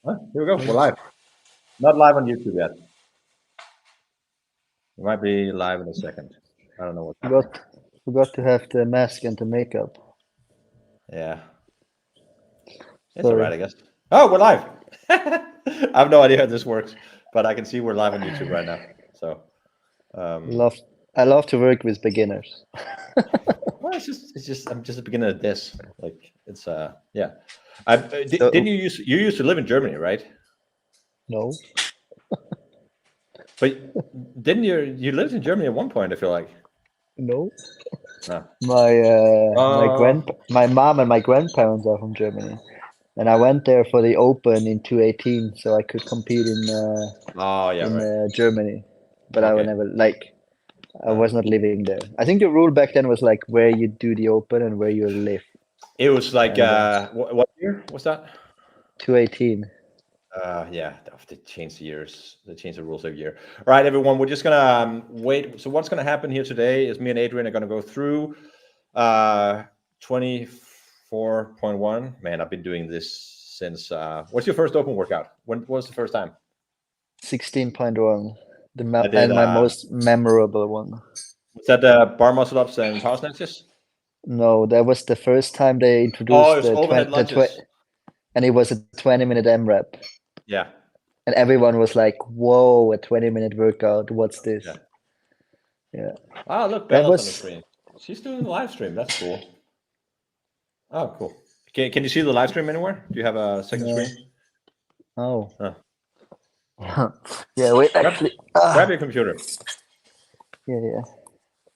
Here we go. We're live. Not live on YouTube yet. We might be live in a second. I don't know what's happening. Forgot to have the mask and the makeup. Yeah. It's Sorry. all right, I guess. Oh, we're live. I have no idea how this works, but I can see we're live on YouTube right now. So, I love to work with beginners. well, it's just I'm just a beginner at this. Like it's yeah. So- Didn't you used to live in Germany, right? No. But didn't you lived in Germany at one point? I feel like. No. No. My mom and my grandparents are from Germany, and I went there for the Open in 2018, so I could compete in Oh yeah, right. Germany. But I Okay. would never I was not living there. I think the rule back then was like where you do the Open and where you live. It was like And, what year was that? 2018. Yeah, they changed the years. They changed the rules every year. All right, everyone, we're just gonna wait. So what's gonna happen here today is me and Adrian are gonna go through 24.1. Man, I've been doing this since. What's your first open workout? When was the first time? 16.1. I did, My most memorable one. Was that the bar muscle ups and power snatches? No, that was the first time they Oh, introduced it was overhead lunges. and it was a 20-minute MRAP. Yeah. And everyone was like, whoa, a 20-minute workout. What's this? Yeah. Oh, look, That Bella's on the was screen. She's doing the live stream. That's cool. Oh, cool. Can you see the live stream anywhere? Do you have a second screen? oh. Oh. Yeah, wait, actually. Grab your computer. Yeah.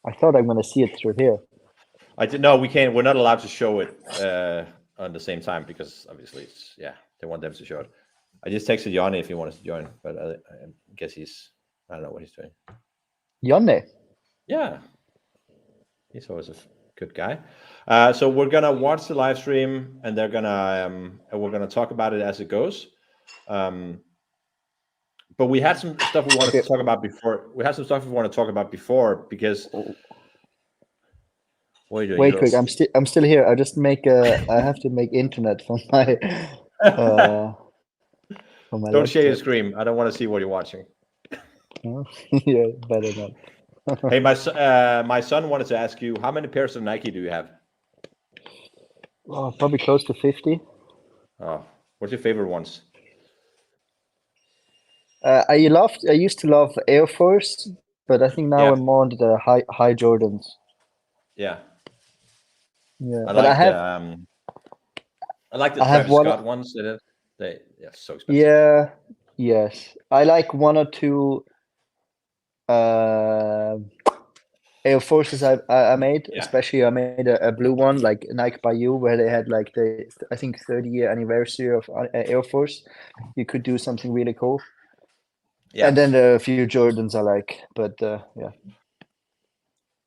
I thought I'm gonna see it through here. No, we can't. We're not allowed to show it on the same time because obviously it's they want them to show it. I just texted Yanni if he wants to join, but I guess I don't know what he's doing. Jonne? Yeah, he's always a good guy. So we're gonna watch the live stream, and we're gonna talk about it as it goes. But we had some stuff we wanted to talk about before. We had some stuff we want to talk about before because. What are you doing? Wait, quick! I'm still here. I just I have to make internet for my. Don't share your screen. I don't want to see what you're watching. Yeah, better not. Hey, my son wanted to ask you, how many pairs of Nike do you have? Oh, probably close to 50. Oh, what's your favorite ones? I used to love Air Force, but I think now I'm more into the high Jordans. Yeah. Yeah, I but like the Travis Scott ones. They're so expensive. Yeah. Yes, I like one or two Air Forces I made. Especially I made a blue one like Nike Bayou where they had like I think 30-year anniversary of Air Force. You could do something really cool. Yeah. And then a few Jordans I like, but yeah.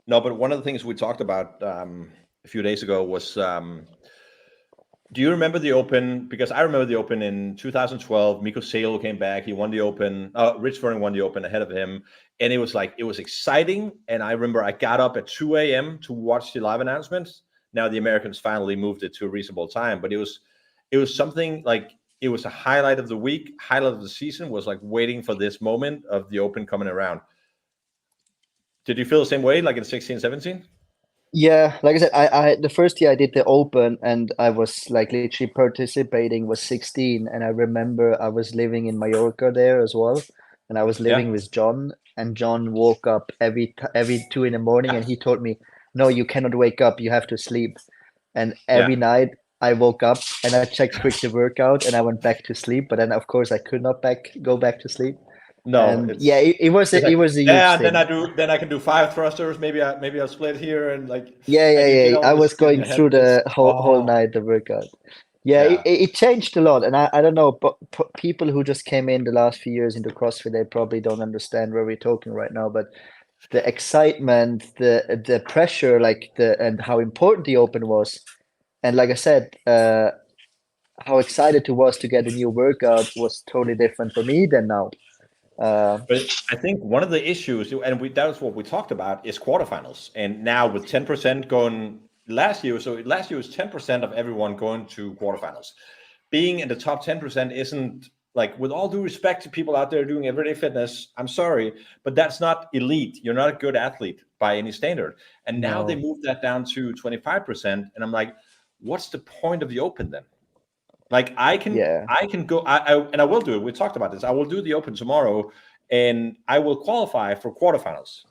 No, but one of the things we talked about a few days ago was, do you remember the Open? Because I remember the Open in 2012. Miko Salo came back. He won the Open. Rich Froning won the Open ahead of him. And it was exciting. And I remember I got up at 2 a.m. to watch the live announcements. Now the Americans finally moved it to a reasonable time. But it was something like, it was a highlight of the week. Highlight of the season was like waiting for this moment of the Open coming around. Did you feel the same way, like in 16, 17? Yeah, like I said, I the first year I did the Open and I was like literally participating was 16, and I remember I was living in Mallorca there as well, and I was living with John, and John woke up every 2 in the morning, and he told me, "No, you cannot wake up. You have to sleep." And every night I woke up and I checked quick the workout and I went back to sleep, but then of course I could not go back to sleep. No, and it was a huge thing. Then I can do 5 thrusters. Maybe I'll split here and like. Yeah. I was going through the whole night the workout. Yeah. It changed a lot, and I don't know, but people who just came in the last few years into CrossFit, they probably don't understand where we're talking right now. But the excitement, the pressure, and how important the Open was, and like I said, how excited I was to get a new workout was totally different for me than now. But I think one of the issues, and that was what we talked about, is quarterfinals. And now with 10% going last year, so last year was 10% of everyone going to quarterfinals. being in the top 10% isn't, like, with all due respect to people out there doing everyday fitness, I'm sorry, but that's not elite. You're not a good athlete by any standard. And now they moved that down to 25%. And I'm like, what's the point of the Open then? Like, I can go, and I will do it. We talked about this. I will do the Open tomorrow, and I will qualify for quarterfinals.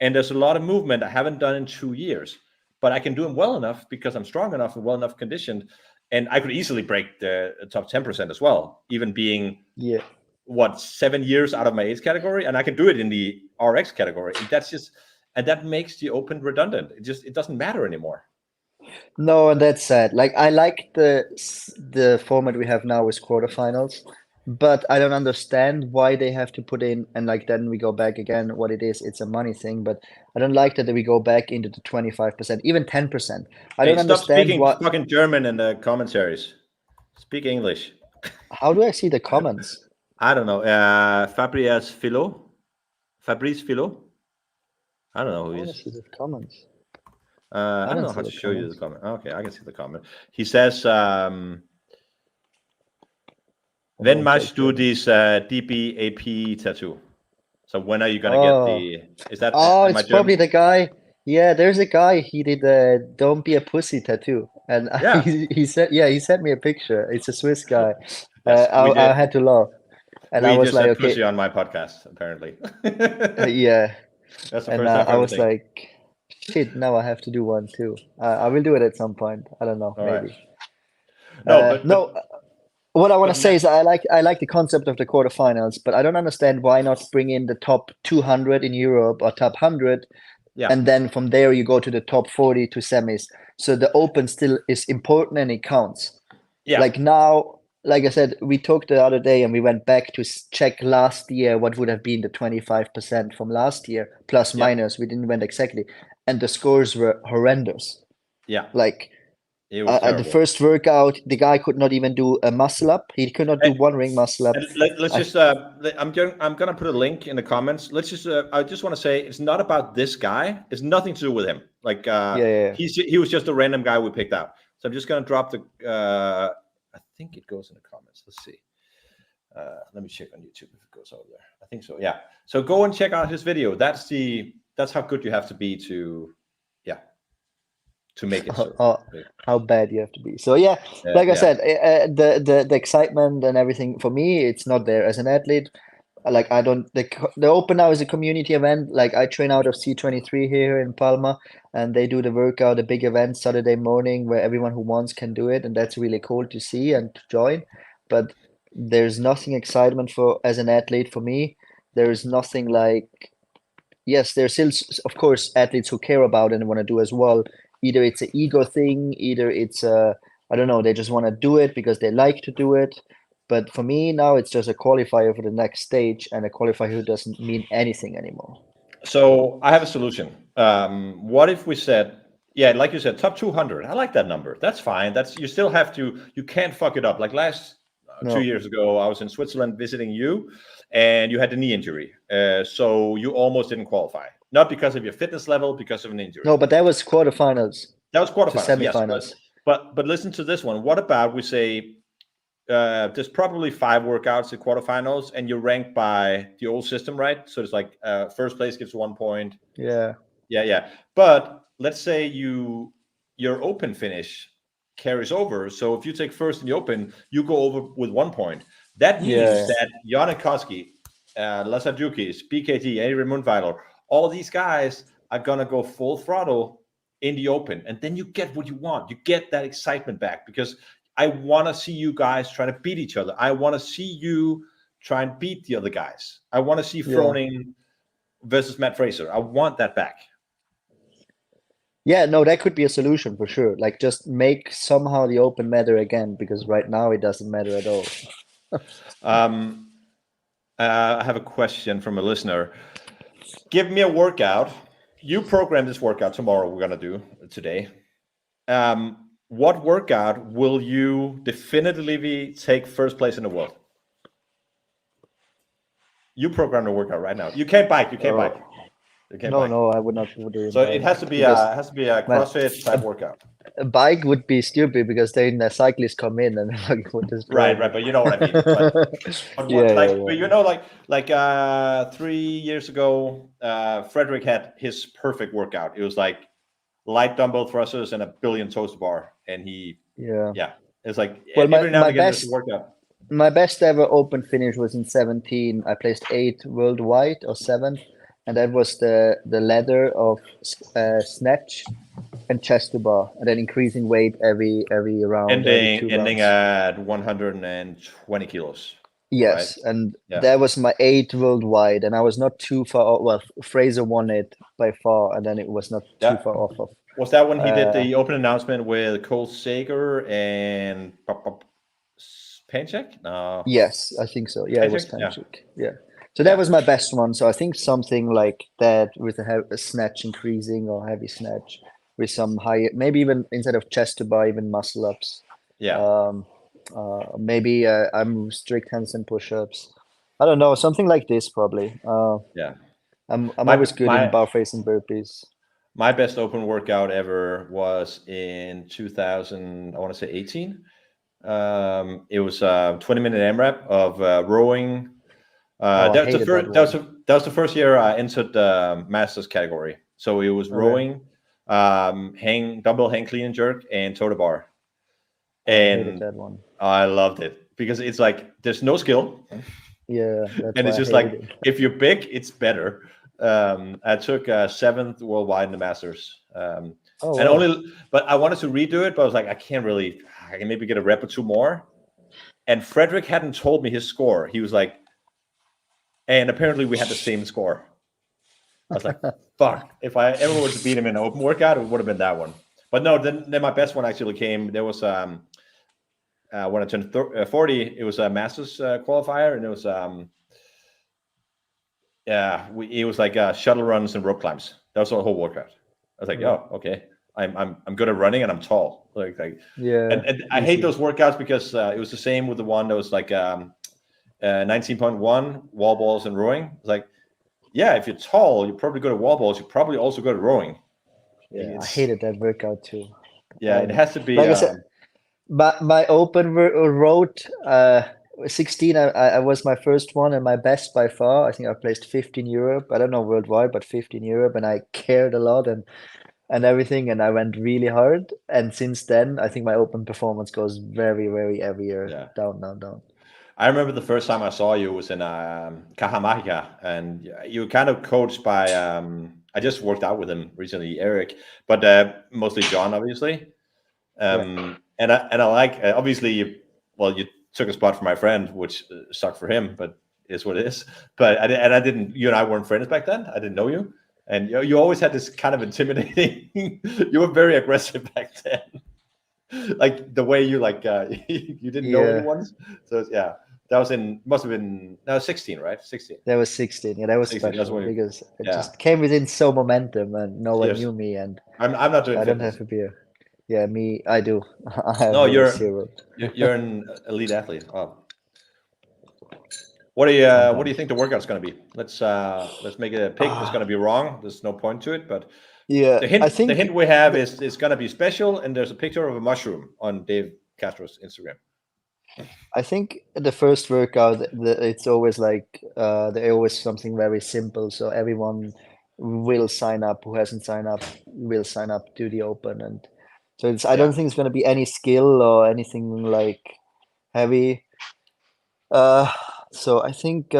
And there's a lot of movement I haven't done in 2 years, but I can do them well enough because I'm strong enough and well enough conditioned. And I could easily break the top 10% as well, even being 7 years out of my age category, and I can do it in the RX category. And that makes the Open redundant. It doesn't matter anymore. No, and that's sad. Like, I like the format we have now with quarterfinals, but I don't understand why they have to put in, and like then we go back again. What it is, it's a money thing, but I don't like that we go back into the 25%, even 10%. I don't understand. Stop speaking fucking German in the commentaries. Speak English. How do I see the comments? I don't know. Fabrice Philo. I don't know who he is. See the comments. I don't know how to show you the comment. Okay, I can see the comment. He says, when must do this DBAP tattoo? So when are you gonna get the? Is that? Oh, it's probably the guy. Yeah, there's a guy. He did "Don't Be a Pussy" tattoo, and he sent me a picture. It's a Swiss guy. Yes, I had to laugh, and I was like, okay. Pussy on my podcast, apparently. Yeah. That's the first time I was like, shit, now I have to do one too. I will do it at some point. I don't know, maybe. Right. What I want to say is I like the concept of the quarterfinals, but I don't understand why not bring in the top 200 in Europe or top 100, and then from there you go to the top 40 to semis. So the Open still is important and it counts. Yeah. Like now, like I said, we talked the other day and we went back to check last year what would have been the 25% from last year, plus minus. We didn't went exactly, and the scores were horrendous. Yeah, like at the first workout, the guy could not even do a muscle up. He could not do one ring muscle up. Let's just. I'm gonna put a link in the comments. Let's just. I just want to say it's not about this guy. It's nothing to do with him. Like he was just a random guy we picked out. So I'm just gonna drop the. I think it goes in the comments. Let's see. Let me check on YouTube if it goes over there. I think so. Yeah. So go and check out his video. That's how good you have to be to make it. How bad you have to be. So like I said, the excitement and everything for me, it's not there as an athlete. Like I don't. The Open now is a community event. Like I train out of C23 here in Palma, and they do the workout, a big event Saturday morning where everyone who wants can do it, and that's really cool to see and to join. But there's nothing excitement for as an athlete for me. There is nothing like. Yes, there's still, of course, athletes who care about it and want to do as well. Either it's an ego thing, either it's I don't know, they just want to do it because they like to do it. But for me now, it's just a qualifier for the next stage, and a qualifier who doesn't mean anything anymore. So I have a solution. What if we said, like you said, top 200? I like that number. That's fine. You still have to. You can't fuck it up. Like 2 years ago, I was in Switzerland visiting you, and you had a knee injury. So you almost didn't qualify. Not because of your fitness level, because of an injury. No, but that was quarterfinals. That was quarterfinals. Semifinals. Yes, but listen to this one. What about we say there's probably 5 workouts at quarterfinals, and you're ranked by the old system, right? So it's like first place gets 1 point. Yeah. But let's say your Open finish carries over. So if you take first in the Open, you go over with 1 point. That means that Yannick Koski, Lazardukis, BKT, Adrian Mundwiler, all these guys are gonna go full throttle in the Open, and then you get what you want. You get that excitement back, because I want to see you guys try to beat each other. I want to see you try and beat the other guys. I want to see Froning versus Matt Fraser. I want that back. Yeah, no, that could be a solution for sure. Like just make somehow the Open matter again, because right now it doesn't matter at all. I have a question from a listener. Give me a workout. You program this workout tomorrow. We're going to do today. What workout will you definitively take first place in the world? You program the workout right now. You can't bike. You can't No, bike. no, I would not do So bike it has to be because a CrossFit type workout. a bike would be stupid because then the cyclists come in and would destroy Right, me. right. But you know what I mean. But Yeah, like, yeah, but yeah. you know, like 3 years ago, Frederick had his perfect workout. It was like light dumbbell thrusters and a billion toes to bar, and Yeah. it's like Well, every now and again there's a workout. my best ever open finish was in 17. I placed 8th worldwide or 7th, and that was the ladder of snatch and chest to bar, and then increasing weight every round, every two Ending rounds. at 120 kilos, right? Yes, and Yeah, that was my 8th worldwide, and I was not too far off. Well, Fraser won it by far, and then it was not too yeah. far off of. Was that when he did Uh, the open announcement with Cole Sager and Panchek? No, yes, I think so. Yeah, it was Panchek. Yeah, Tanchik. Yeah. So that yeah, was my best one. So I think something like that with a snatch increasing or heavy snatch with some high, maybe even instead of chest to bar, even muscle ups. yeah, Um, maybe I'm strict handstand push-ups. I don't know, something like this probably. yeah. I'm My always good in my bar facing burpees. my best open workout ever was in 2000. I want to say 18. It was a 20-minute AMRAP of rowing. Oh, I That was the hated that first. one. That was the first year I entered the masters category. So it was Okay. rowing, dumbbell hang clean and jerk, and toe to bar. Oh, I hated And that one. I loved it because it's like there's no skill, Yeah, that's and it's why I just hated like it. if you're big, it's better. I took 7th worldwide in the masters, Oh, and wow. but I wanted to redo it, but I was like, I can't really. I can maybe get a rep or two more. And Frederick hadn't told me his score. He was like, and apparently we had the same score. I was like, fuck. If I ever was to beat him in an open workout, it would have been that one. But no, then my best one actually came. There was when I turned 40, it was a Masters qualifier, and it was it was like shuttle runs and rope climbs. That was the whole workout. I was like, Okay. oh, okay. I'm good at running and I'm tall. Yeah, And I hate easy. those workouts because it was the same with the one that was like 19.1 wall balls and rowing. It's like, yeah, if you're tall, you're probably good at wall balls. You're probably also good at rowing. Yeah, I It's hated that workout too. yeah, it has to be. Like I said, my open road 16, I was my first one and my best by far. I think I placed 5th in Europe. I don't know worldwide, but 5th in Europe, and I cared a lot and everything, and I went really hard. And since then, I think my open performance goes very, very every year Yeah. down, down, down. I remember the first time I saw you was in Cajamarca, and you were kind of coached by. I just worked out with him recently, Eric, but mostly John, obviously. Yeah. And I like obviously you took a spot for my friend, which sucked for him, but is what it is. But I didn't. You and I weren't friends back then. I didn't know you, and you always had this kind of intimidating. You were very aggressive back then, like the way you you didn't know Yeah, anyone. So yeah, that was must have been 16, right? 16. that was 16. Yeah, that was 16. That's special when because it yeah. just came within so momentum and no one Yes. knew me, and I'm not doing I don't fitness. have a beer. Yeah, me, I do. I have No, zero. you're an elite athlete. Oh. What do you Sometimes. think the workout's going to be? Let's make it a pick. That's going to Ah, be wrong. There's no point to it. But yeah, I the think hint we have the, is it's going to be special. And there's a picture of a mushroom on Dave Castro's Instagram. I think the first workout, it's always like there always something very simple, so everyone will sign up who hasn't signed up will sign up to the open, and so it's I don't Yeah, think it's going to be any skill or anything like heavy. Uh, so I think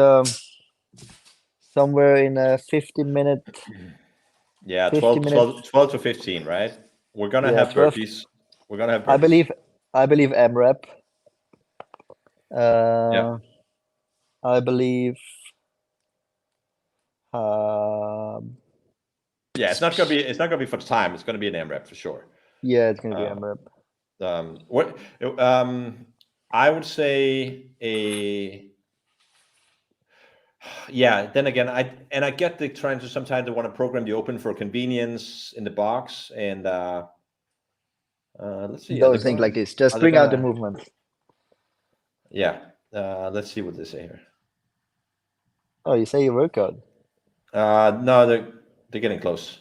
somewhere in a 50-minute, yeah. 50 minute, 12 to 15, right? We're gonna yeah, have 12. burpees. We're gonna have I burpees. believe I believe MREP. Yeah, Uh, I believe uh, yeah. It's not gonna be for the time. It's gonna be an AMRAP for sure. yeah, it's gonna be Uh, MREP. what I would say a yeah. Then again, I get the trying to sometimes they want to program the open for convenience in the box, and let's see. Don't think like this. Just Are they bring out the gonna? movement. Yeah. Let's see what they say here. Oh, you say your workout. No, They're getting close.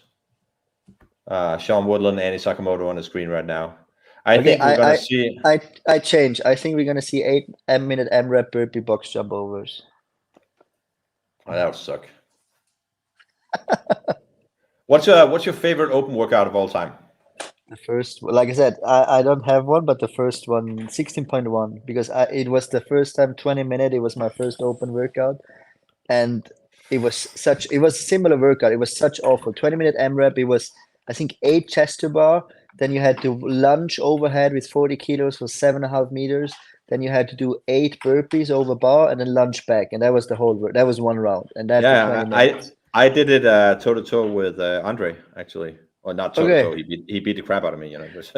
Sean Woodland, Annie Sakamoto on the screen right now. I think we're gonna see. I change. I think we're gonna see 8-minute AMRAP burpee box jump overs. Oh, that would suck. What's your favorite open workout of all time? The first, like I said, I don't have one, but the first one, 16.1, because it was the first time 20-minute. It was my first open workout, and it was a similar workout. It was such awful 20-minute AMRAP. It was, I think, 8 chest to bar. Then you had to lunge overhead with 40 kilos for 7.5 meters. Then you had to do 8 burpees over bar and then lunge back, and that was the whole. That was one round, and that for 20 minutes. I did it toe to toe with Andre actually, or not toe to toe. He beat the crap out of me, you know. Just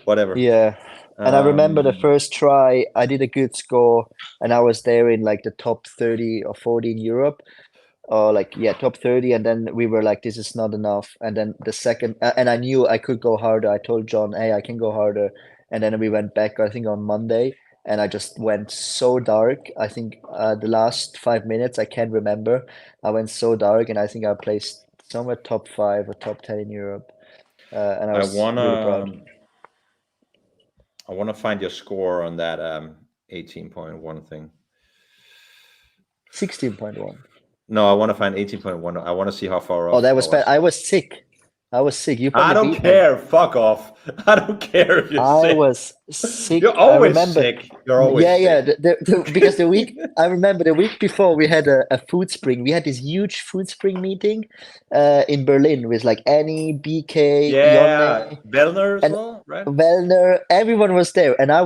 whatever. Yeah, and I remember the first try, I did a good score, and I was there in like the top 30 or 40 in Europe, or like top 30, and then we were like, this is not enough. And then the second, and I knew I could go harder. I told John, hey, I can go harder. And then we went back, I think on Monday, and I just went so dark. I think the last 5 minutes, I can't remember. I went so dark, and I think I placed somewhere top 5 or top 10 in Europe. And I was really proud. I want to find your score on that 18.1 thing. 16.1. No, I want to find 18.1. I want to see how far off. Oh, that was bad. I was sick. You I don't care. Fuck off. I don't care if you're sick. I was sick. You're always sick. You're always sick. Because the week, I remember the week before we had a food spring. We had this huge food spring meeting in Berlin with like Annie, BK, Yonne, Wellner as well, right? Wellner, everyone was there. And I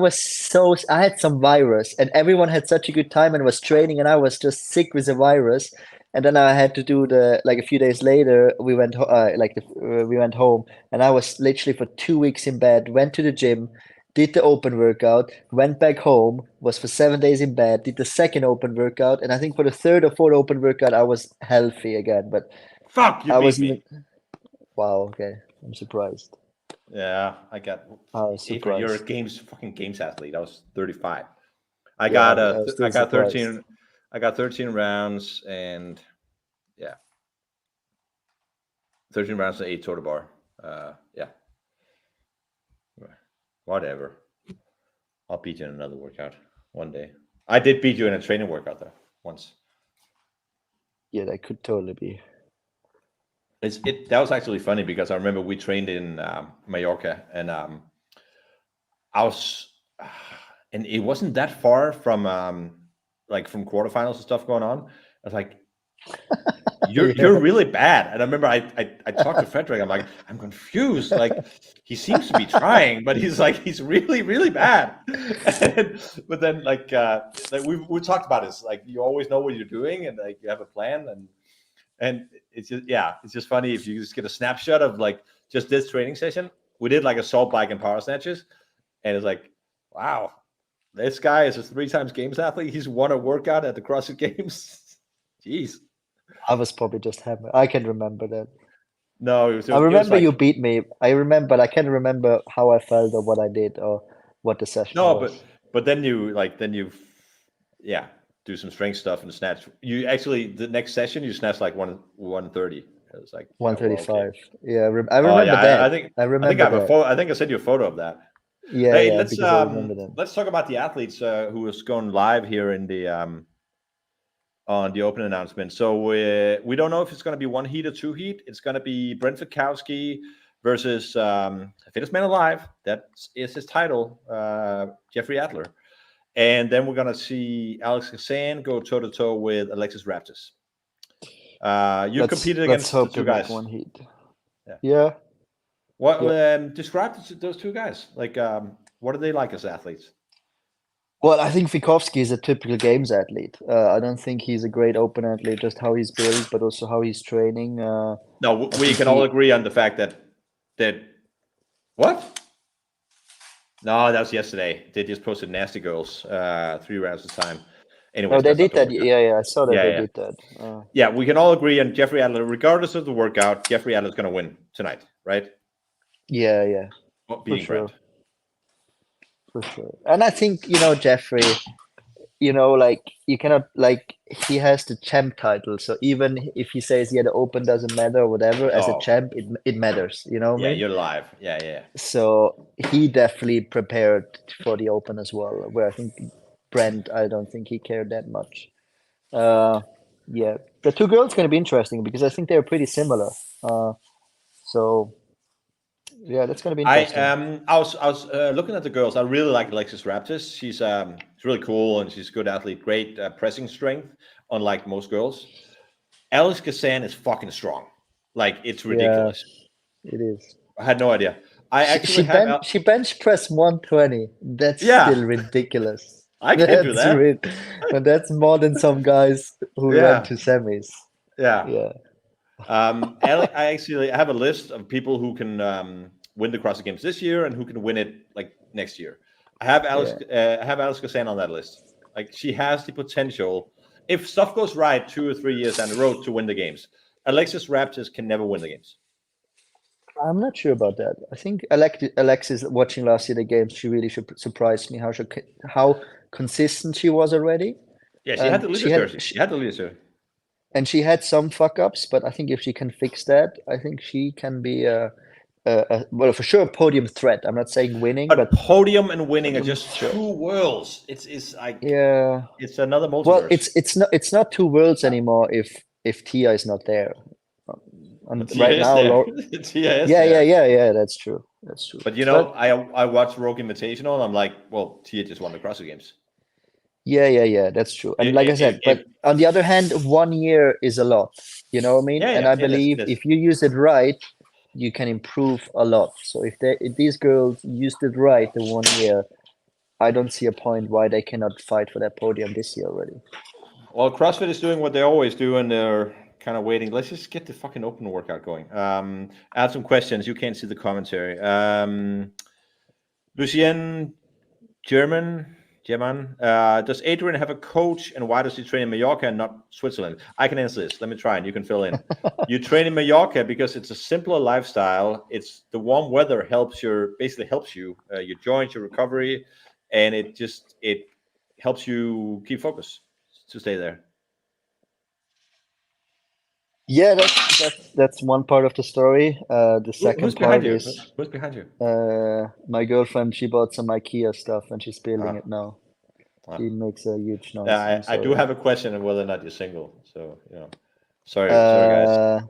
had some virus, and everyone had such a good time and was training, and I was just sick with the virus. And then I had to do a few days later, we went home, and I was literally for 2 weeks in bed, went to the gym, did the open workout, went back home, was for 7 days in bed, did the second open workout. And I think for the third or fourth open workout, I was healthy again, but fuck, you beat me. Wow. Okay. I'm surprised. Yeah. I was surprised. You're a fucking games athlete. I was 35. I got 13. I got 13 rounds and 13 rounds and 8 total bar. Whatever. I'll beat you in another workout one day. I did beat you in a training workout though once. Yeah, that could totally be. That was actually funny because I remember we trained in Mallorca, and and it wasn't that far from from quarterfinals and stuff going on. I was like, you're really bad. And I remember I talked to Frederick. I'm like, I'm confused. Like, he seems to be trying, but he's really, really bad. But then we talked about this. Like, you always know what you're doing, and like you have a plan, and it's just funny if you just get a snapshot of like just this training session. We did like assault bike and power snatches, and it's like, wow. This guy is a 3 times games athlete. He's won a workout at the CrossFit Games. Jeez. I was probably just hammered. I can remember that. No, I remember you beat me. I remember, but I can't remember how I felt or what I did or what the session was. No, but then you do some strength stuff and snatch. You actually, the next session you snatched like 130. It was like 135. Well, okay. Yeah, I remember that. I think I sent you a photo of that. Yeah, hey, yeah, let's talk about the athletes who is going live here in the on the open announcement. So we don't know if it's going to be 1 heat or 2 heat. It's going to be Brent Fikowski versus Fittest Man Alive. That is his title, Jeffrey Adler. And then we're going to see Alex Hassan go toe to toe with Alexis Raptis. You competed against the 2 guys. 1 heat. Yeah. What describe those 2 guys? Like, what are they like as athletes? Well, I think Fikowski is a typical games athlete. I don't think he's a great open athlete, just how he's built, but also how he's training. No, we can all agree on the fact that what? No, that was yesterday. They just posted Nasty Girls 3 rounds of time. Anyway, they did that. Yeah, I saw that they did that. Yeah, we can all agree on Jeffrey Adler. Regardless of the workout, Jeffrey Adler's going to win tonight, right? Yeah. Being Brent. For sure. And I think, Jeffrey, like you cannot, like he has the champ title. So even if he says, yeah, the Open doesn't matter or whatever, as a Oh, champ, it matters. You know what I yeah, mean? you're live. Yeah. So he definitely prepared for the Open as well. Where I think Brent, I don't think he cared that much. Yeah, the two girls going to be interesting because I think they're pretty similar. So yeah, that's going to be interesting. I was looking at the girls. I really like Alexis Raptis. She's really cool and she's a good athlete. Great pressing strength, unlike most girls. Alice Kazan is fucking strong. Like it's Yeah, ridiculous. it is. I had no idea. I She actually she have. bench she bench press 120. That's Yeah, still ridiculous. I can't do That's that. rid and that's more than some guys who went Yeah, to semis. yeah. Yeah. I have a list of people who can win the CrossFit Games this year and who can win it like next year. Yeah. I have Alice Kazan on that list. Like she has the potential, if stuff goes right, 2 or 3 years down the road to win the games. Alexis Raptis can never win the games. I'm not sure about that. I think Alexis watching last year the games, she really surprised me how consistent she was already. Yeah, she had And the leadership. She had the leadership. she had some fuck ups, but I think if she can fix that, I think she can be well, for sure a podium threat. I'm not saying winning, But but podium and winning are podium just threat. two worlds. It's like Yeah. it's another Well, multiverse. it's not two worlds anymore if Tia is not there. And Tia right is now, there. Tia is there. yeah. That's true. That's true. But you know, But I watched Rogue Invitational and I'm like, well, Tia just won the CrossFit Games. yeah. That's true. And like I said, If but on the other hand, 1 year is a lot. You know what I mean? And yeah, I it is. believe It is. if you use it right, you can improve a lot. So if these girls used it right the 1 year, I don't see a point why they cannot fight for that podium this year already. Well, CrossFit is doing what they always do, and they're kind of waiting. Let's just get the fucking open workout going. I have some questions. You can't see the commentary. Lucien German. Does Adrian have a coach, and why does he train in Mallorca and not Switzerland? I can answer this. Let me try, and you can fill in. You train in Mallorca because it's a simpler lifestyle. It's the warm weather basically helps you your joints, your recovery, and it helps you keep focus to stay there. Yeah, that's one part of the story. The Who's second behind part you? is Who's behind you? my girlfriend. She bought some IKEA stuff and she's building Ah, it now. ah. She makes a huge noise. Yeah, I'm I do sorry. have a question of whether or not you're single. So sorry guys.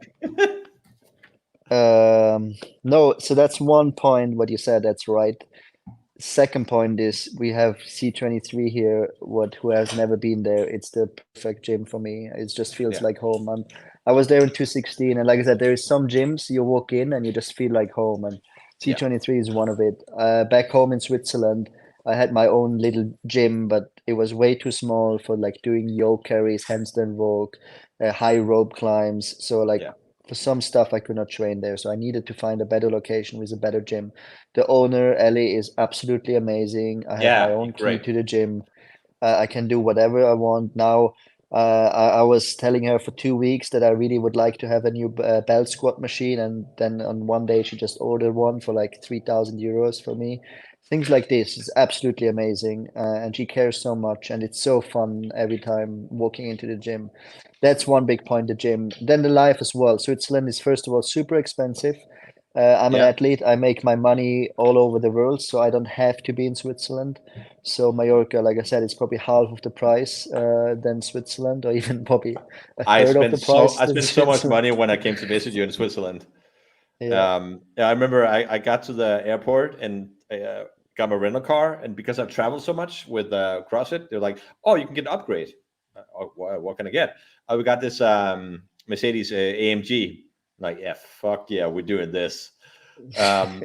No, so that's one point. What you said, that's right. Second point is we have C23 here. Who has never been there? It's the perfect gym for me. It just feels Yeah, like home. I was there in 2016, and like I said, there is some gyms you walk in and you just feel like home, and yeah, C23 is one of it. Back home in Switzerland, I had my own little gym, but it was way too small for like doing yoke carries, handstand walk, high rope climbs. So like yeah, for some stuff, I could not train there. So I needed to find a better location with a better gym. The owner, Ellie, is absolutely amazing. I have my yeah. own key Great. to the gym. I can do whatever I want now. I was telling her for 2 weeks that I really would like to have a new belt squat machine, and then on one day she just ordered one for like 3,000 euros for me. Things like this is absolutely amazing, and she cares so much, and it's so fun every time walking into the gym. That's one big point, the gym. Then the life as well. Switzerland is first of all super expensive. I'm an Yeah, athlete. I make my money all over the world, so I don't have to be in Switzerland. So Mallorca, like I said, is probably half of the price than Switzerland, or even probably a third of the price I than spent so much Switzerland. money when I came to visit you in Switzerland. Yeah. Yeah, I remember I got to the airport and got my rental car, and because I've traveled so much with CrossFit, they're like, "Oh, you can get an upgrade." What can I get? We got this Mercedes AMG. Like, yeah, fuck yeah, we're doing this. And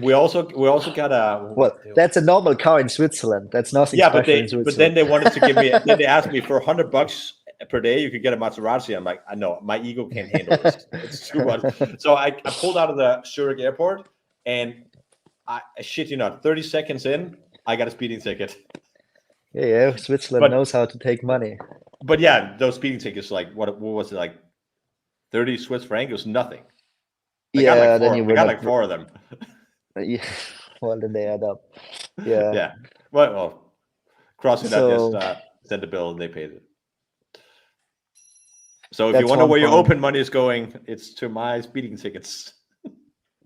we also got a Well, that's a normal car in Switzerland. That's nothing yeah, special in but then Switzerland. they wanted to give me then they asked me for $100 per day you could get a Maserati. I'm like, I know my ego can't handle this. It's too much. So I pulled out of the Zurich airport and I shit you not, 30 seconds in, I got a speeding ticket. Yeah, Switzerland But knows how to take money. yeah, those speeding tickets like what was it, like 30 Swiss franc? It was nothing. I got like Yeah, then four. you I were got not. like four of them. Yeah, well, then they add up. Yeah. Yeah. Well, CrossFit I just So sent the bill and they paid it. So if you That's wonder one where your point. open money is going, it's to my speeding tickets.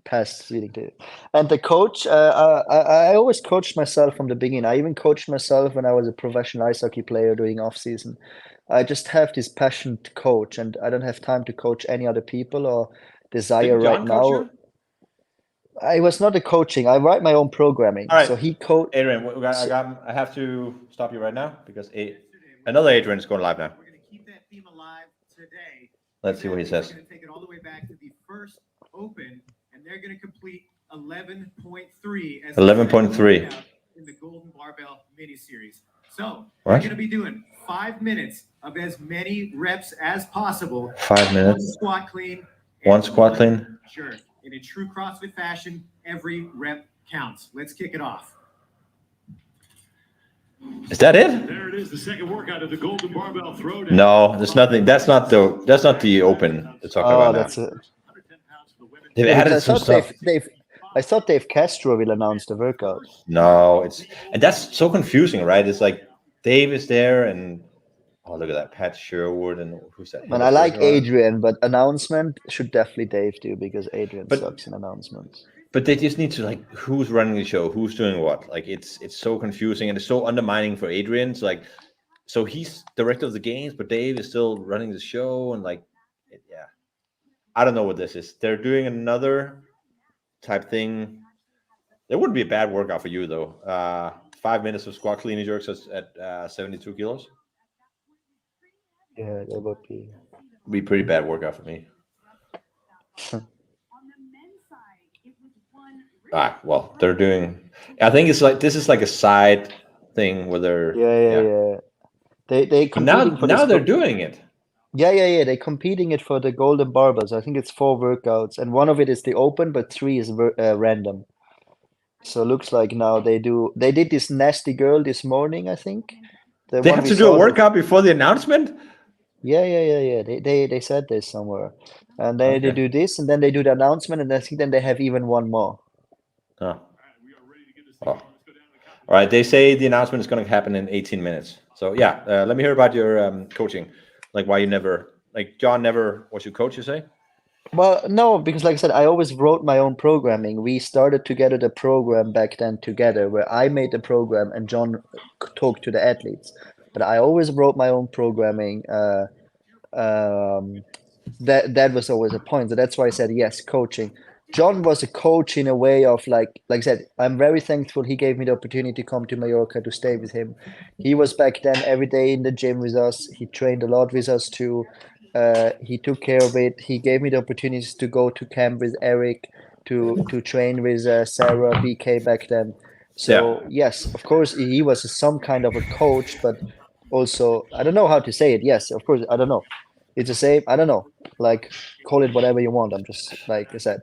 Past speeding to. And the coach, I always coached myself from the beginning. I even coached myself when I was a professional ice hockey player doing off season. I just have this passion to coach, and I don't have time to coach any other people or desire Didn't right John coach now. you? I was not a coaching. I write my own programming. All right. So he coached. Adrian, I have to stop you right now because another Adrian is going live now. We're going to keep that theme alive today. Let's see what he says. We're going to take it all the way back to the first Open, and they're going to complete 11.3 as 11.3 in the Golden Barbell mini series. So What? we're going to be doing 5 minutes of as many reps as possible. 5 minutes. One squat clean. One squat clean. Sure. In a true CrossFit fashion, every rep counts. Let's kick it off. Is that it? There it is, the second workout of the Golden Barbell Throwdown. No, there's nothing. That's not the open they're talking about now. That's it. They've Yeah, added because I some thought stuff. I thought Dave Castro will announce the workout. No, and that's so confusing, right? It's like Dave is there, and oh, look at that, Pat Sherwood, and who's that? And I like Adrian, but announcement should definitely Dave do because Adrian But- sucks in announcements. But they just need to like, who's running the show, who's doing what? Like it's so confusing and it's so undermining for Adrian. It's like, so he's director of the games, but Dave is still running the show, and like, yeah, I don't know what this is. They're doing another type thing. It wouldn't be a bad workout for you though. 5 minutes of squat clean and jerks at 72 kilos. Yeah, that would be. Be a pretty bad workout for me. Well, they're doing. I think it's like this is like a side thing where they're. Yeah. They But now competing for this they're doing it. Yeah. They're competing it for the Golden Barbells. I think it's 4 workouts, and one of it is the open, but 3 is random. So it looks like now they do. They did this nasty girl this morning, I think. The They one have we to do a saw workout before the announcement. Yeah. They said this somewhere, and then they Okay. do this, and then they do the announcement, and I think then they have even one more. Oh. All right. They say the announcement is going to happen in 18 minutes. So yeah, let me hear about your coaching. Like why you never, like John never was your coach, you say? Well, no, because like I said, I always wrote my own programming. We started together the program back then together, where I made the program and John talked to the athletes. But I always wrote my own programming. That was always a point. So that's why I said yes, coaching. John was a coach in a way of like I said, I'm very thankful he gave me the opportunity to come to Mallorca to stay with him. He was back then every day in the gym with us. He trained a lot with us too. He took care of it. He gave me the opportunities to go to camp with Eric, to train with Sarah BK back then. So yes, of course he was some kind of a coach, but also I don't know how to say it. Yes, of course I don't know. It's the same. I don't know. Like call it whatever you want. I'm just like I said.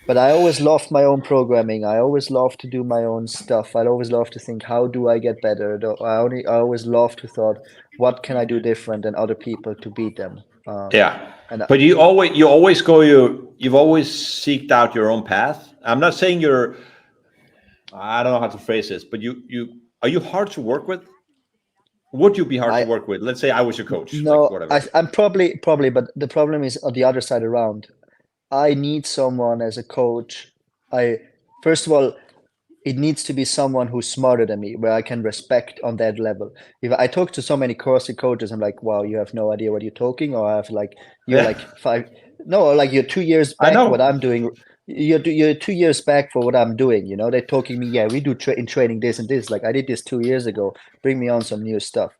But I always loved my own programming. I always loved to do my own stuff. I always loved to think, how do I get better? I always loved to thought, what can I do different than other people to beat them? But you've always seeked out your own path. I'm not saying I don't know how to phrase this, but are you hard to work with? Would you be hard to work with? Let's say I was your coach. No, like whatever. I'm probably, but the problem is on the other side around. I need someone as a coach. First of all, it needs to be someone who's smarter than me, where I can respect on that level. If I talk to so many CrossFit coaches, I'm like, wow, you have no idea what you're talking, or I have like you're like 5. No, like you're 2 years back. What I'm doing, you're 2 years back for what I'm doing. You know, they're talking me. Yeah, we do in training this and this. Like I did this 2 years ago. Bring me on some new stuff.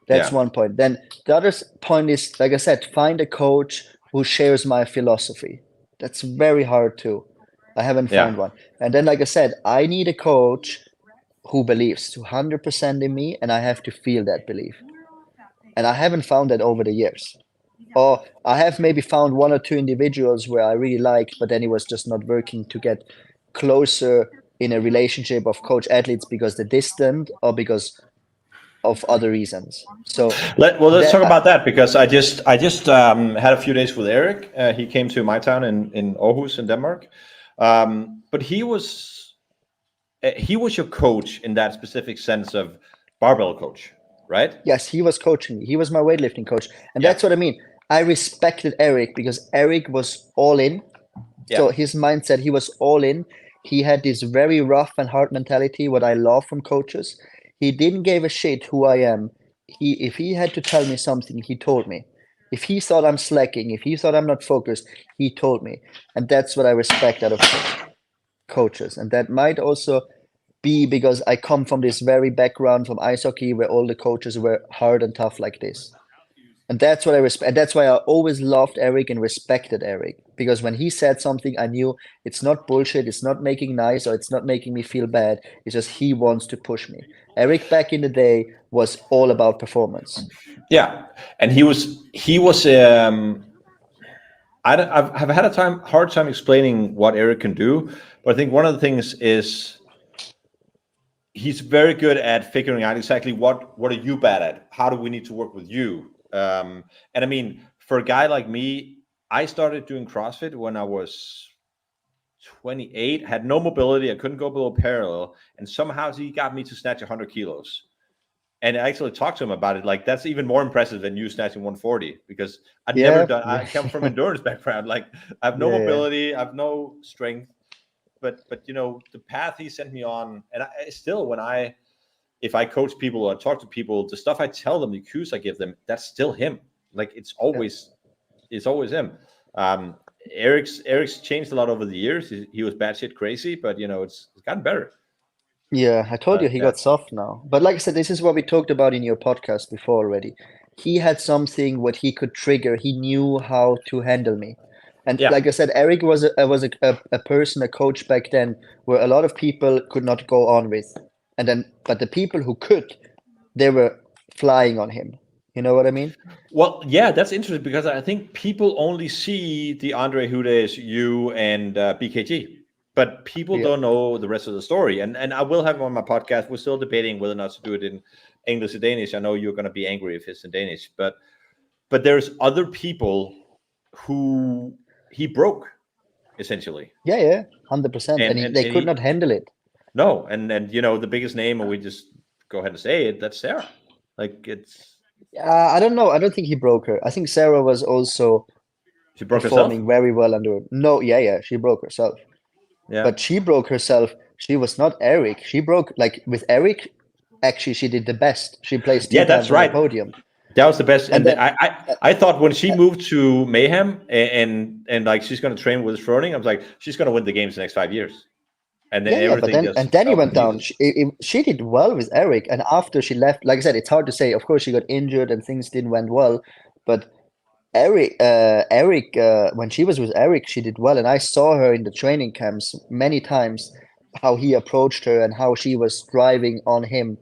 That's one point. Then the other point is, like I said, find a coach who shares my philosophy. That's very hard too. I haven't found one. And then, like I said, I need a coach who believes 200% in me, and I have to feel that belief. And I haven't found that over the years. Or I have maybe found 1 or 2 individuals where I really liked, but then it was just not working to get closer in a relationship of coach athletes because they're distant or because of other reasons. So let's talk about that, because I just had a few days with Eric. He came to my town in Aarhus in Denmark, but he was your coach in that specific sense of barbell coach, right? Yes, he was coaching me. He was my weightlifting coach, and that's what I mean. I respected Eric because Eric was all in. So his mindset, he was all in. He had this very rough and hard mentality, what I love from coaches. He didn't give a shit who I am. If he had to tell me something, he told me. If he thought I'm slacking, if he thought I'm not focused, he told me. And that's what I respect out of coaches. And that might also be because I come from this very background from ice hockey where all the coaches were hard and tough like this. And that's what I respect. And that's why I always loved Eric and respected Eric. Because when he said something, I knew it's not bullshit, it's not making nice, or it's not making me feel bad. It's just he wants to push me. Eric back in the day was all about performance. Yeah, and he was. I've had a hard time explaining what Eric can do, but I think one of the things is he's very good at figuring out exactly what are you bad at. How do we need to work with you? And I mean, for a guy like me, I started doing CrossFit when I was 28, had no mobility, I couldn't go below parallel, and somehow he got me to snatch 100 kilos. And I actually talked to him about it. Like, that's even more impressive than you snatching 140, because I'd never done. I come from endurance background. Like, I have no mobility, I have no strength. But you know, the path he sent me on, and I still, if I coach people or talk to people, the stuff I tell them, the cues I give them, that's still him. Like, it's always him. Eric's changed a lot over the years. He was batshit crazy, but you know, it's gotten better. Yeah, I told you he got soft now. But like I said, this is what we talked about in your podcast before already. He had something what he could trigger. He knew how to handle me. And like I said, Eric was a person, a coach back then, where a lot of people could not go on with. But the people who could, they were flying on him. You know what I mean? Well, yeah, that's interesting because I think people only see the Andre Hudes, you, and BKG, but people don't know the rest of the story. And I will have him on my podcast. We're still debating whether or not to do it in English or Danish. I know you're going to be angry if it's in Danish, but there's other people who he broke, essentially. Yeah, 100%. And they could not handle it. No, and you know, the biggest name, and we just go ahead and say it, that's Sarah. Like, it's. I don't know. I don't think he broke her. I think Sarah was also performing very well under. No, she broke herself. Yeah. But she broke herself. She was not Eric. She broke, like, with Eric. Actually, she did the best. She placed that's right. On the podium. That was the best. And then, I thought when she moved to Mayhem and like she's going to train with Froning, I was like, she's going to win the games the next 5 years. And then then he went down. She did well with Eric, and after she left, like I said, it's hard to say. Of course, she got injured and things didn't went well, but Eric, when she was with Eric, she did well, and I saw her in the training camps many times, how he approached her and how she was driving on him,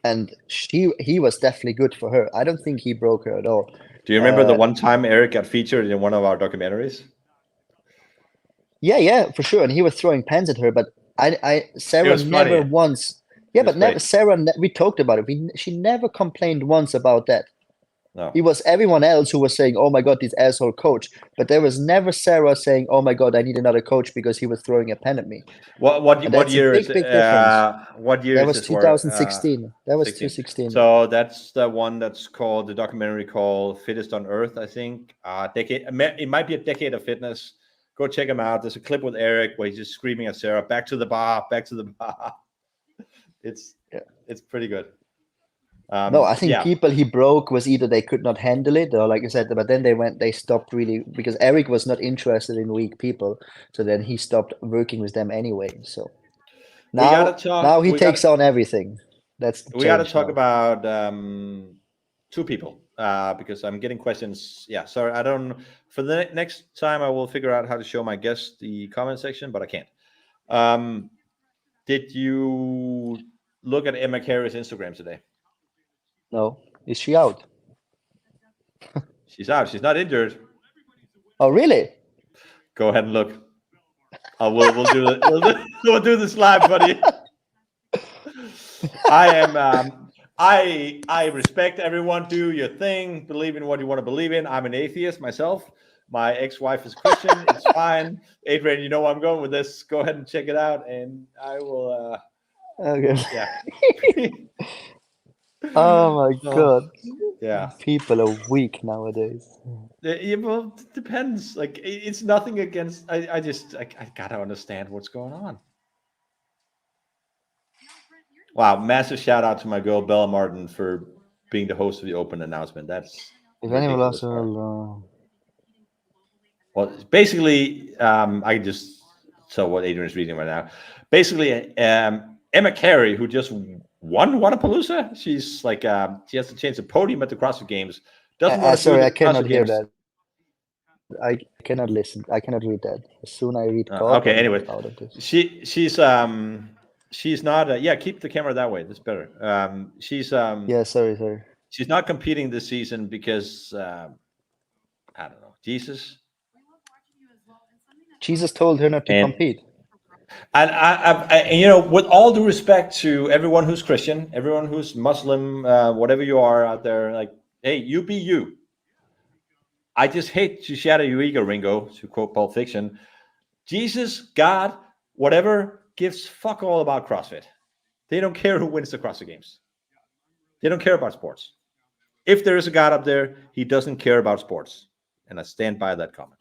and he was definitely good for her. I don't think he broke her at all. Do you remember the one time Eric got featured in one of our documentaries? Yeah, for sure. And he was throwing pens at her, but Sarah never once. Yeah, but never Sarah. We talked about it. She never complained once about that. No. It was everyone else who was saying, "Oh my God, this asshole coach," but there was never Sarah saying, "Oh my God, I need another coach because he was throwing a pen at me." What year is it? What year? That was 2016. That was 2016. So that's the one that's called the documentary called "Fittest on Earth." I think decade. It might be a decade of fitness. Go check him out. There's a clip with Eric where he's just screaming at Sarah, "Back to the bar, back to the bar." It's pretty good. No, I think people he broke was either they could not handle it, or like I said, but then they stopped really because Eric was not interested in weak people. So then he stopped working with them anyway. So now he takes on everything. We got to talk about two people because I'm getting questions. Yeah, sorry, I don't. For the next time, I will figure out how to show my guests the comment section, but I can't. Did you look at Emma Carey's Instagram today? No. Is she out? She's out. She's not injured. Oh, really? Go ahead and look. We'll do this live, buddy. I respect everyone. Do your thing. Believe in what you want to believe in. I'm an atheist myself. My ex-wife is Christian. It's fine. Adrian, you know where I'm going with this. Go ahead and check it out, and I will. Okay. Yeah. Oh my Oh, god. yeah. People are weak nowadays. Yeah, well, it depends. Like, it's nothing against. I gotta understand what's going on. Wow, massive shout out to my girl Bella Martin for being the host of the Open announcement. That's If anyone ridiculous. lost, well, Well, basically, I just saw what Adrian is reading right now. Basically, Emma Carey, who just won Wannapalooza, she's like she has to change the podium at the CrossFit Games. Doesn't want to do sorry, the I cannot CrossFit hear Games. that. I cannot listen. I cannot read that. As soon I read God, Okay, I'm anyway, out of this. she's not. Yeah, keep the camera that way. That's better. Yeah, sorry. She's not competing this season because I don't know, Jesus. Jesus told her not to And compete. and you know, with all due respect to everyone who's Christian, everyone who's Muslim, whatever you are out there, like, hey, you be you. I just hate to shatter your ego, Ringo, to quote Pulp Fiction. Jesus, God, whatever, gives fuck all about CrossFit. They don't care who wins the CrossFit Games. They don't care about sports. If there is a God up there, he doesn't care about sports. And I stand by that comment.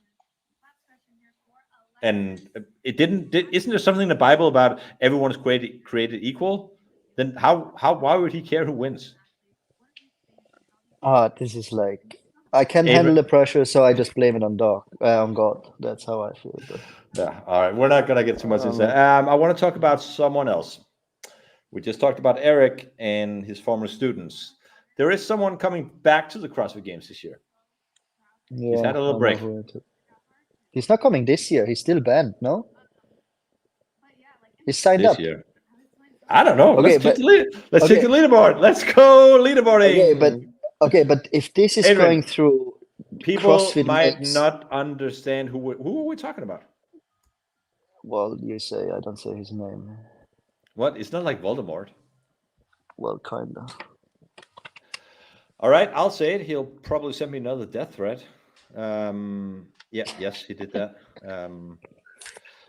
And isn't there something in the Bible about everyone is created equal? Then why would he care who wins? This is like I can't handle Abraham, the pressure, so I just blame it on God. That's how I feel. But yeah, all right. We're not gonna get too much into that. I want to talk about someone else. We just talked about Eric and his former students. There is someone coming back to the CrossFit Games this year. yeah, He's had a little break. He's not coming this year. He's still banned, no? He's signed This up. year. I don't know. Okay, Let's check but let's check the leaderboard. Let's go leaderboarding. but if this is Adrian, going through people CrossFit might Games, not understand who are we talking about. well, you say I don't say his name. What? It's not like Voldemort. Well, kinda. All right, I'll say it. He'll probably send me another death threat. Yes, he did that.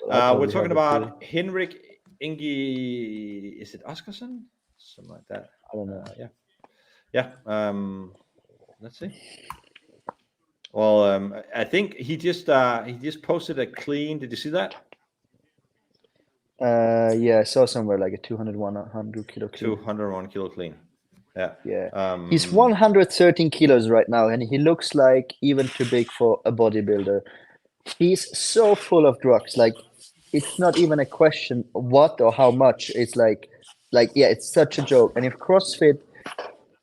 We're talking about Henrik Ingi. Is it Oskarsson? Something like that. I don't know. Yeah. Let's see. Well, I think he just posted a clean. Did you see that? Yeah, I saw somewhere like a 100 kilo clean. 201 kilo clean. Yeah. Yeah. He's 113 kilos right now, and he looks like even too big for a bodybuilder. He's so full of drugs. Like, it's not even a question what or how much. It's like yeah, it's such a joke. And if CrossFit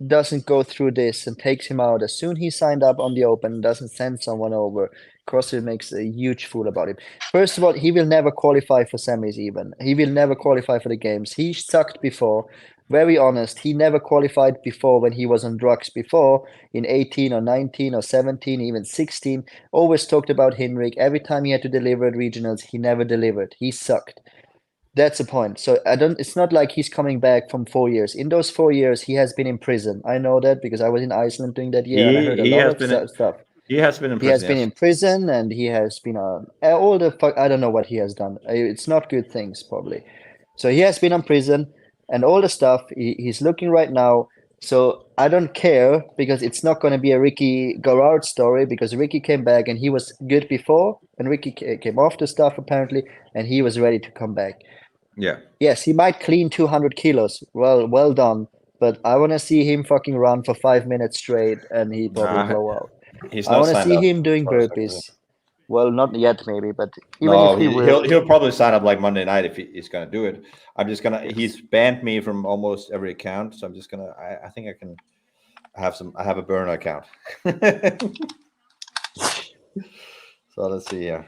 doesn't go through this and takes him out as soon he signed up on the Open, doesn't send someone over, CrossFit makes a huge fool about him. First of all, he will never qualify for semis even. He will never qualify for the games. He sucked before. Very honest. He never qualified before when he was on drugs before in 18 or 19 or 17, even 16. Always talked about Henrik. Every time he had to deliver at regionals, he never delivered. He sucked. That's the point. So it's not like he's coming back from 4 years. In those 4 years, he has been in prison. I know that because I was in Iceland during that year and I heard a lot of stuff. He has been in prison. He has been in prison and he has been all the fuck. I don't know what he has done. It's not good things probably. So he has been in prison and all the stuff. He's looking right now. So I don't care because it's not going to be a Ricky Garrard story because Ricky came back and he was good before and Ricky came off the stuff apparently and he was ready to come back. Yeah. Yes, he might clean 200 kilos. Well done. But I want to see him fucking run for 5 minutes straight and he probably blow out. I want to see him doing burpees. Well, not yet, maybe, but even if he will, he'll probably sign up like Monday night if he's going to do it. I'm just gonna. He's banned me from almost every account, so I'm just gonna. I think I can have some. I have a burner account. So let's see here.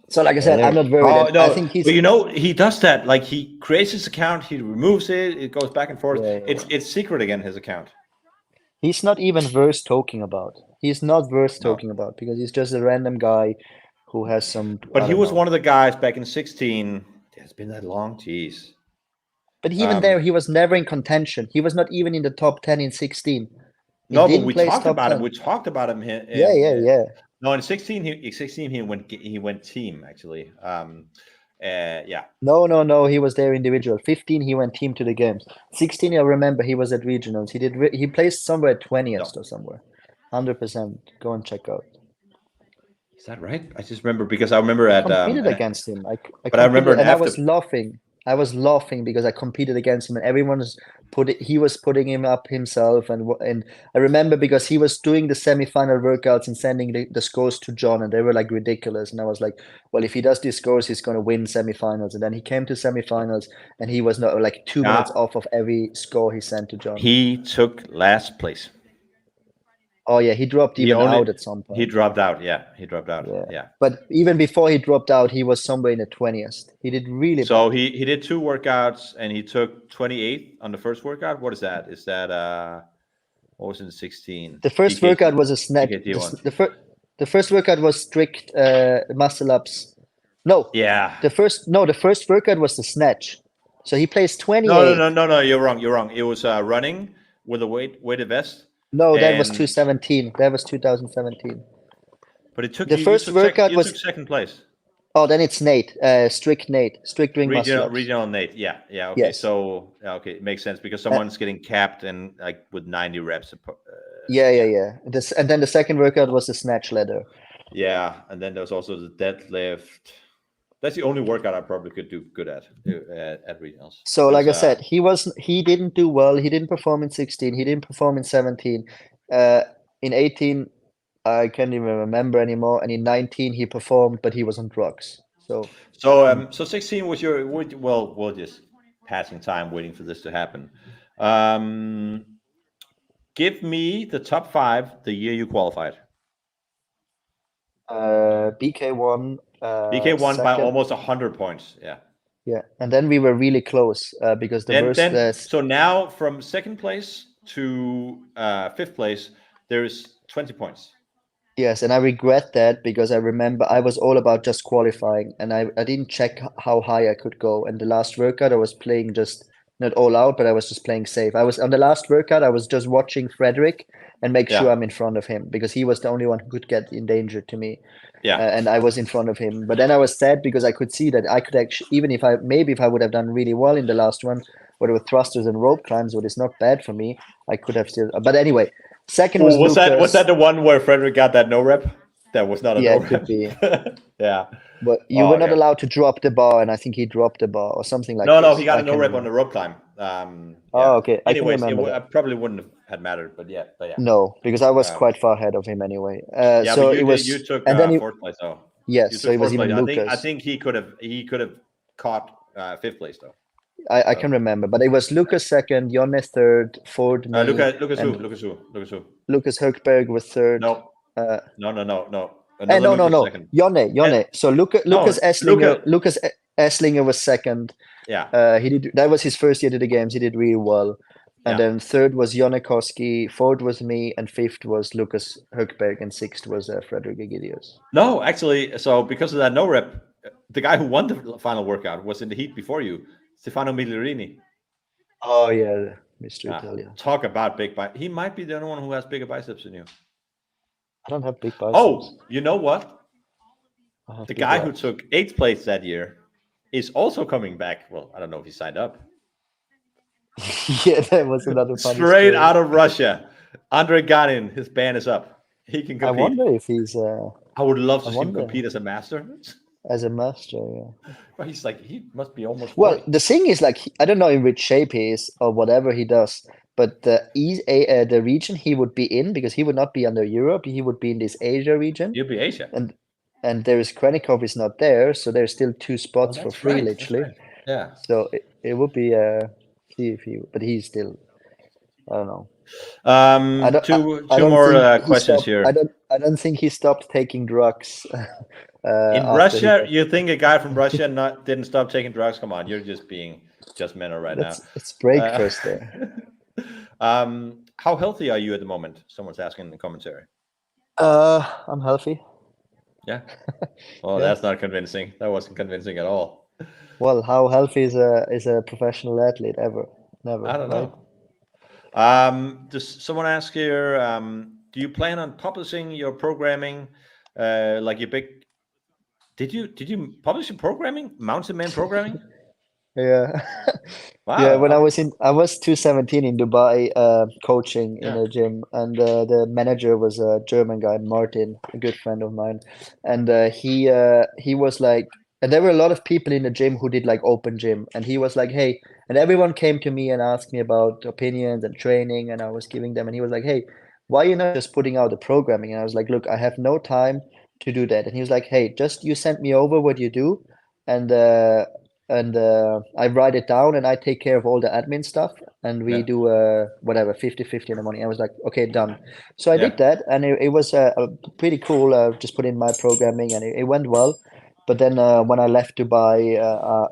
So, like I said, I'm not worried. Oh, no, I think he's. But you know, he does that. Like he creates his account, he removes it, it goes back and forth. Yeah. It's secret again. His account. He's not even worth talking about. He's not worth talking about because he's just a random guy who has some. But he was one of the guys back in 16. It's been that long, jeez. But even there, he was never in contention. He was not even in the top 10 in 16. No, but we talked about him. We talked about him. Yeah. No, in 16 he went team actually. Yeah. No. He was there individual. 15, he went team to the games. 16, I remember he was at regionals. He placed somewhere at 20th No. or somewhere. 100%. Go and check out. Is that right? I just remember because I remember I at competed against him. I but I remember competed, and I after- was laughing. I was laughing because I competed against him, and he was putting him up himself, and I remember because he was doing the semifinal workouts and sending the scores to John, and they were like ridiculous, and I was like, well, if he does these scores, he's going to win semifinals, and then he came to semifinals, and he was not like 2 minutes off of every score he sent to John. he took last place. Oh yeah, he dropped out at some point. He dropped out. Yeah, he dropped out. Yeah. But even before he dropped out, he was somewhere in the 20th. He did really So bad. he did 2 workouts and he took 28 on the first workout. What is that? Is that what was in 16? The first workout was a snatch. PKT1. The first workout was strict muscle ups. No. Yeah. The first workout was the snatch. So he placed 28. No. You're wrong. It was running with a weighted vest. No, that was and- 2017. That was 2017. But it took The first workout you was- took second place. Oh, then it's Nate. Strict ring muscle ups. Regional Nate. Yeah. Okay. Yes. So it makes sense because someone's getting capped and like with 90 reps. Yeah. And then the second workout was the snatch ladder. Yeah, and then there's also the deadlift. That's the only workout I probably could do good at regionals. So, like I said, he didn't do well. He didn't perform in 16. He didn't perform in 17. In 18, I can't even remember anymore. And in 19, he performed, but he was on drugs. So 16 was we're just passing time waiting for this to happen. Give me the top 5 the year you qualified. BK1. BK won by second. almost 100 points. Yeah. Yeah, and then we were really close because So now from second place to 5th place, there is 20 points. Yes, and I regret that because I remember I was all about just qualifying, and I didn't check how high I could go. And the last workout, I was playing just not all out, but I was just playing safe. I was on the last workout, I was just watching Frederick and make sure I'm in front of him because he was the only one who could get in danger to me. Yeah. And I was in front of him. But then I was sad because I could see that I could actually, even if I would have done really well in the last one, whether with thrusters and rope climbs, what is not bad for me, I could have still. But anyway, second was Lucas. Was that the one where Frederick got that no rep? That was not a no rep. Could be. Yeah. But you were not allowed to drop the bar, and I think he dropped the bar or something like that. No, he got a no rep on the rope climb. Okay. Anyways, I it probably wouldn't have had mattered, but yeah. No, because I was quite far ahead of him anyway. So you took 4th place though. Yes, so it was even Lucas. I think he could have caught 5th place though. I can remember, but it was Lucas second, Jonne third, Ford. Me, Lucas who? Lucas Högberg was third. No. No. No. Second. Jonne. So Lucas Esslinger was second. Yeah. He did. That was his first year to the games. He did really well. And then third was Jonne Koski, fourth was me, and fifth was Lucas Högberg, and sixth was Frederick Egidius. No, actually, so because of that no rep, the guy who won the final workout was in the heat before you, Stefano Migliorini. Oh yeah, Mr. Italia. Talk about big biceps. He might be the only one who has bigger biceps than you. I don't have big biceps. Oh, you know what? The guy who took 8th place that year is also coming back. Well, I don't know if he signed up. Yeah, that was another funny Straight story. out of Russia. Andre Ganin, his ban is up. He can compete. I wonder if he's I would love to see him compete as a master. As a master, yeah. But he must be almost 40. Well, the thing is, like, I don't know in which shape he is or whatever he does, but the region he would be in, because he would not be under Europe, he would be in this Asia region. You'd be Asia. And there is Krenikov is not there, so there's still 2 spots for free, literally. Right. Yeah. So it would be see if he, but he's still, I don't know. Two more questions here. I don't think he stopped taking drugs. In Russia, you think a guy from Russia didn't stop taking drugs? Come on, you're just being judgmental right now. It's breakfast there. How healthy are you at the moment? Someone's asking in the commentary. I'm healthy. Yeah. Well, that's not convincing. That wasn't convincing at all. Well, how healthy is a professional athlete ever? Never. I don't know. Does someone ask here? Do you plan on publishing your programming, like your big Did you publish in programming, Mountain Man Programming? Yeah. Wow. Yeah, when I was 217 in Dubai, coaching in Yeah. a gym, and the manager was a German guy, Martin, a good friend of mine, and he was like, and there were a lot of people in the gym who did like open gym, and he was like, hey, and everyone came to me and asked me about opinions and training, and I was giving them, and he was like, hey, why are you not just putting out the programming? And I was like, look, I have no time to do that, and he was like, hey, just you send me over what you do, and I write it down and I take care of all the admin stuff and we Yeah. do whatever 50-50 in the morning. I was like, okay, done. So I Yeah. did that and it was pretty cool. Just put in my programming and it went well. But then when I left Dubai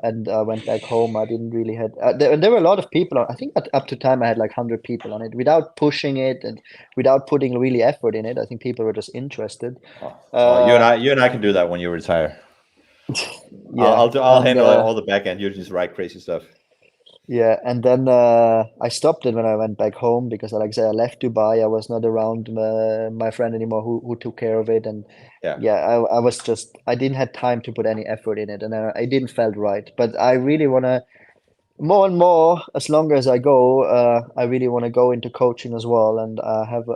and I went back home, I didn't really had there were a lot of people on. I think up to time I had like 100 people on it without pushing it and without putting really effort in it. I think people were just interested. Oh, you and I can do that when you retire. Yeah, I'll and, handle all the back end. You just write crazy stuff. yeah, and then I stopped it when I went back home because, like I said, I left Dubai. I was not around my friend anymore who took care of it, and I was just I didn't have time to put any effort in it, and I didn't felt right. But I really wanna more and more as long as I go, I really want to go into coaching as well, and I have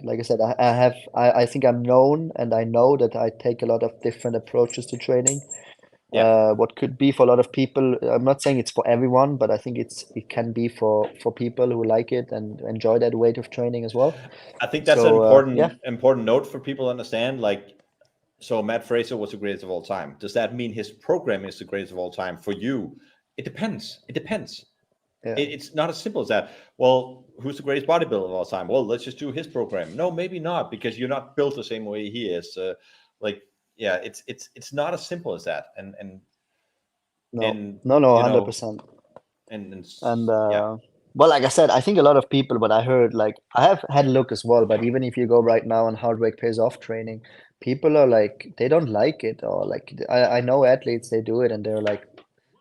like I said, I think I'm known and I know that I take a lot of different approaches to training. What could be for a lot of people. I'm not saying it's for everyone, but I think it can be for people who like it and enjoy that way of training as well. I think that's So, an important note for people to understand. Like, so Matt Fraser was the greatest of all time. Does that mean his program is the greatest of all time for you? It depends. It depends. Yeah. It's not as simple as that. Well, who's the greatest bodybuilder of all time? Well, let's just do his program. No, maybe not, because you're not built the same way he is. It's not as simple as that. No, 100%. Well, like I said, I think a lot of people, but I heard like I have had a look as well. But even if you go right now on hard work pays off training, people are like they don't like it, or like I know athletes they do it and they're like,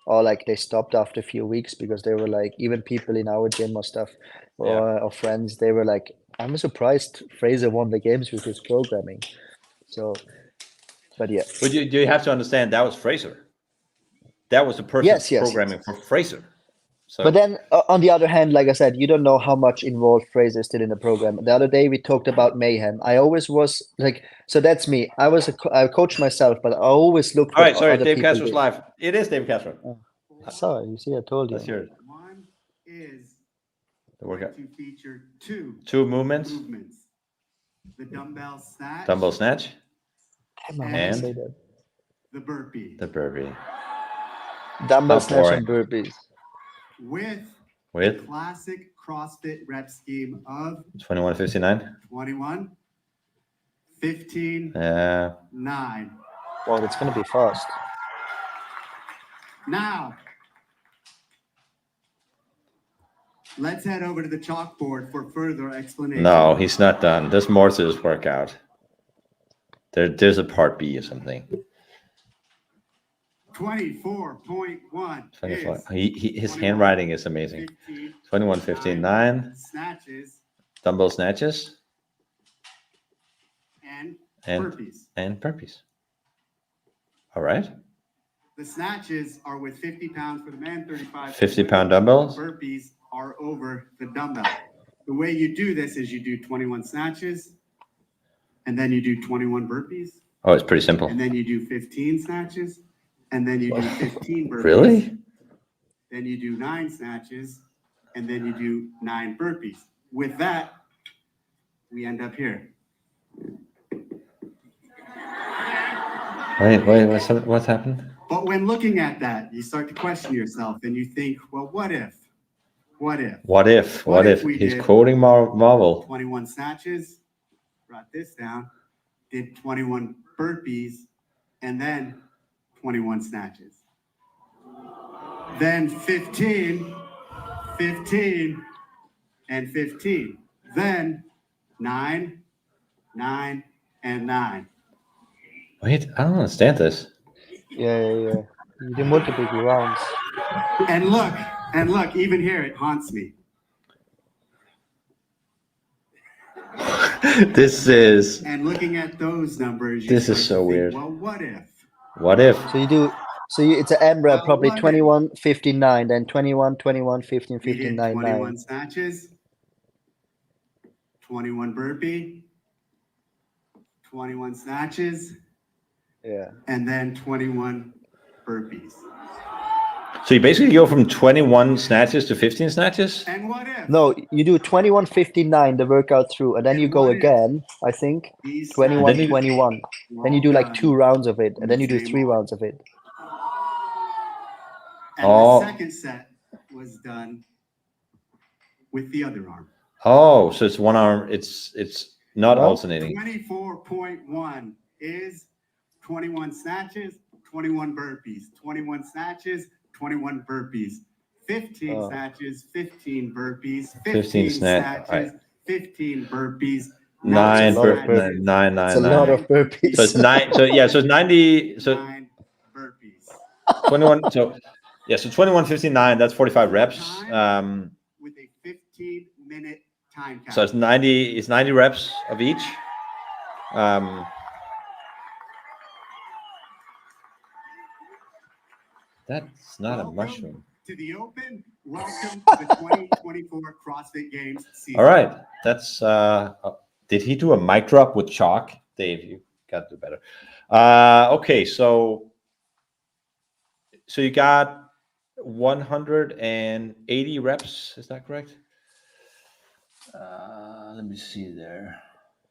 or like they stopped after a few weeks because they were like even people in our gym or stuff or friends they were like, I'm surprised Fraser won the games with his programming. So, but yeah. But you have to understand that was Fraser. That was the person's programming for Fraser. So. But then on the other hand, like I said, you don't know how much involved Fraser is still in the program. The other day we talked about mayhem. I always was like, so that's me. I coached myself, but I always looked. All right, sorry, Dave Castro's live. It is Dave Castro. Oh, sorry, you see, I told you. Let's hear it. One is the workout. To feature two movements. The dumbbell snatch. And the burpee. Dumbbell snatch and burpees. With classic CrossFit rep scheme of 21-59. 21, 15, 9. Well, it's gonna be fast. Now, let's head over to the chalkboard for further explanation. No, he's not done. There's more to this workout. There's a part B or something. 24.1. His handwriting is amazing. 21-15-9. Snatches. Dumbbell snatches. And burpees. All right. The snatches are with 50 pounds for the man, 35. 50-pound dumbbells. Burpees are over the dumbbell. The way you do this is you do 21 snatches, and then you do 21 burpees. Oh, it's pretty simple. And then you do 15 snatches. And then you do 15 burpees. Really? Then you do 9 snatches, and then you do 9 burpees. With that, we end up here. Wait, what's happened? But when looking at that, you start to question yourself, and you think, well, what if? What if? He's quoting Marvel. 21 snatches, brought this down, did 21 burpees, and then 21 snatches. Then 15, 15, and 15. Then 9, 9, and 9. Wait, I don't understand this. Yeah. You do multiple rounds. And look, even here it haunts me. This is. And looking at those numbers, this is so weird. Well, what if? What if? It's an AMRAP, Well, probably what if? 21, 59, then 21, 21, 15, We 15, did 9, 21 9. snatches, 21 burpee, 21 snatches, Yeah. and then 21 burpees. So you basically go from 21 snatches to 15 snatches? And what if? No, you do 21, 59, the workout through, and then And you go what if again, I think, these 21, snatches 21. were Then you all do like done 2 rounds of it, on and then the you do same 3 arm? rounds of it. And Oh. the second set was done with the other arm. Oh, so it's one arm. It's not No? alternating. 24.1 is 21 snatches, 21 burpees, 21 snatches, 21 burpees, 15 snatches, 15 burpees, 15 snatches, 15 burpees, 9 burpees. 9 It's a lot of burpees. So it's 9. So yeah, so it's 90. So 9 burpees. 21. So yeah, so 21, 59. That's 45 reps. With a 15-minute time cap. So it's 90. It's 90 reps of each. That's not a mushroom. To the Open. Welcome to the 2024 CrossFit Games season. All right. That's did he do a mic drop with chalk? Dave, you got to do better. Okay, so you got 180 reps, is that correct? Let me see there.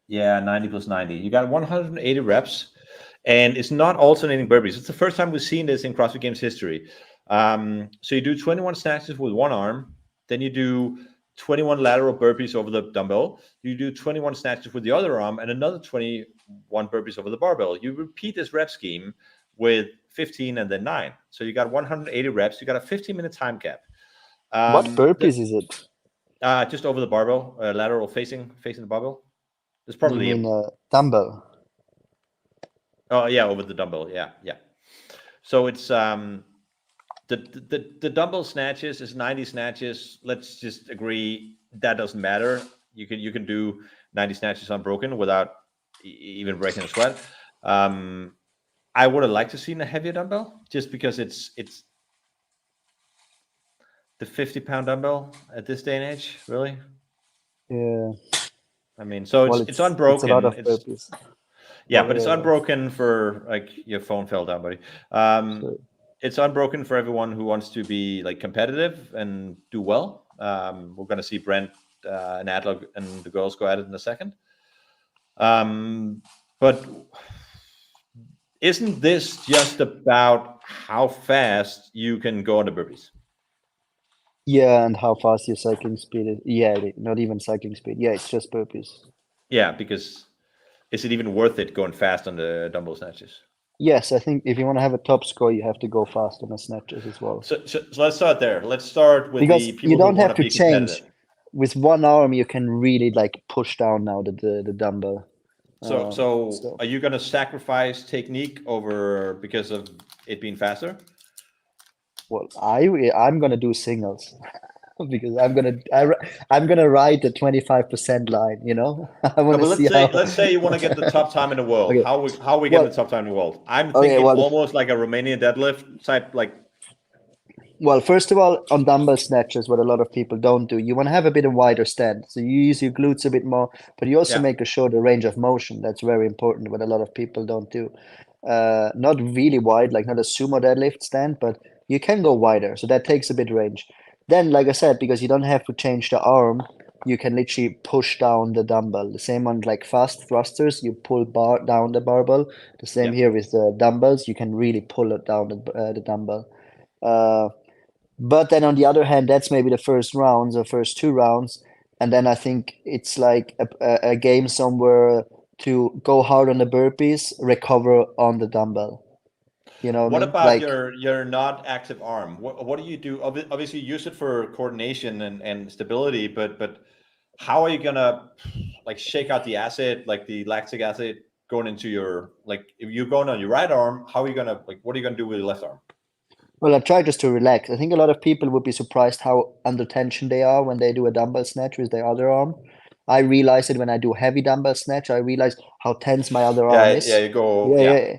Yeah, 90 plus 90. You got 180 reps, and it's not alternating burpees. It's the first time we've seen this in CrossFit Games history. So you do 21 snatches with one arm, then you do 21 lateral burpees over the dumbbell. You do 21 snatches with the other arm, and another 21 burpees over the barbell. You repeat this rep scheme with 15 and then 9. So you got 180 reps. You got a 15-minute time cap. What burpees is it? Just over the barbell, lateral facing the barbell. There's probably you mean a dumbbell. Oh yeah, over the dumbbell. Yeah. So it's the dumbbell snatches is 90 snatches. Let's just agree that doesn't matter. You can do 90 snatches unbroken without even breaking a sweat. I would have liked to see a heavier dumbbell just because it's the 50-pound dumbbell at this day and age, really. Yeah. I mean, so it's unbroken. It's a lot of burpees. Yeah, but it's unbroken for like your phone fell down, buddy. It's unbroken for everyone who wants to be like competitive and do well. We're going to see Brent and Adler and the girls go at it in a second. But isn't this just about how fast you can go on the burpees? Yeah, and how fast your cycling speed is. Yeah, not even cycling speed. Yeah, it's just burpees. Yeah, because is it even worth it going fast on the dumbbell snatches? Yes, I think if you want to have a top score, you have to go fast on the snatches as well. So let's start there. Let's start with because the people you don't who have want to be change. competitive. With one arm, you can really like push down now the dumbbell. So are you going to sacrifice technique over because of it being faster? Well, I'm gonna do singles because I'm gonna ride the 25% line. You know, I want to see. Let's say you want to get the top time in the world. Okay. How are we getting the top time in the world? I'm thinking almost like a Romanian deadlift type, like. Well, first of all, on dumbbell snatches, what a lot of people don't do, you want to have a bit of wider stand. So you use your glutes a bit more, but you also make a shorter range of motion. That's very important, what a lot of people don't do. Not really wide, like not a sumo deadlift stand, but you can go wider. So that takes a bit range. Then, like I said, because you don't have to change the arm, you can literally push down the dumbbell. The same on like fast thrusters, you pull down the barbell. The same here with the dumbbells, you can really pull it down the dumbbell. But then on the other hand, that's maybe the first rounds or first 2 rounds. And then I think it's like a game somewhere to go hard on the burpees, recover on the dumbbell. You know what I mean? about like, your not active arm? What do you do? Obviously, use it for coordination and stability, but how are you gonna like shake out the acid, like the lactic acid going into your, like if you're going on your right arm, how are you gonna, like, what are you gonna do with your left arm? Well, I try just to relax. I think a lot of people would be surprised how under tension they are when they do a dumbbell snatch with their other arm. I realize it when I do heavy dumbbell snatch. I realize how tense my other arm is. Yeah, you go.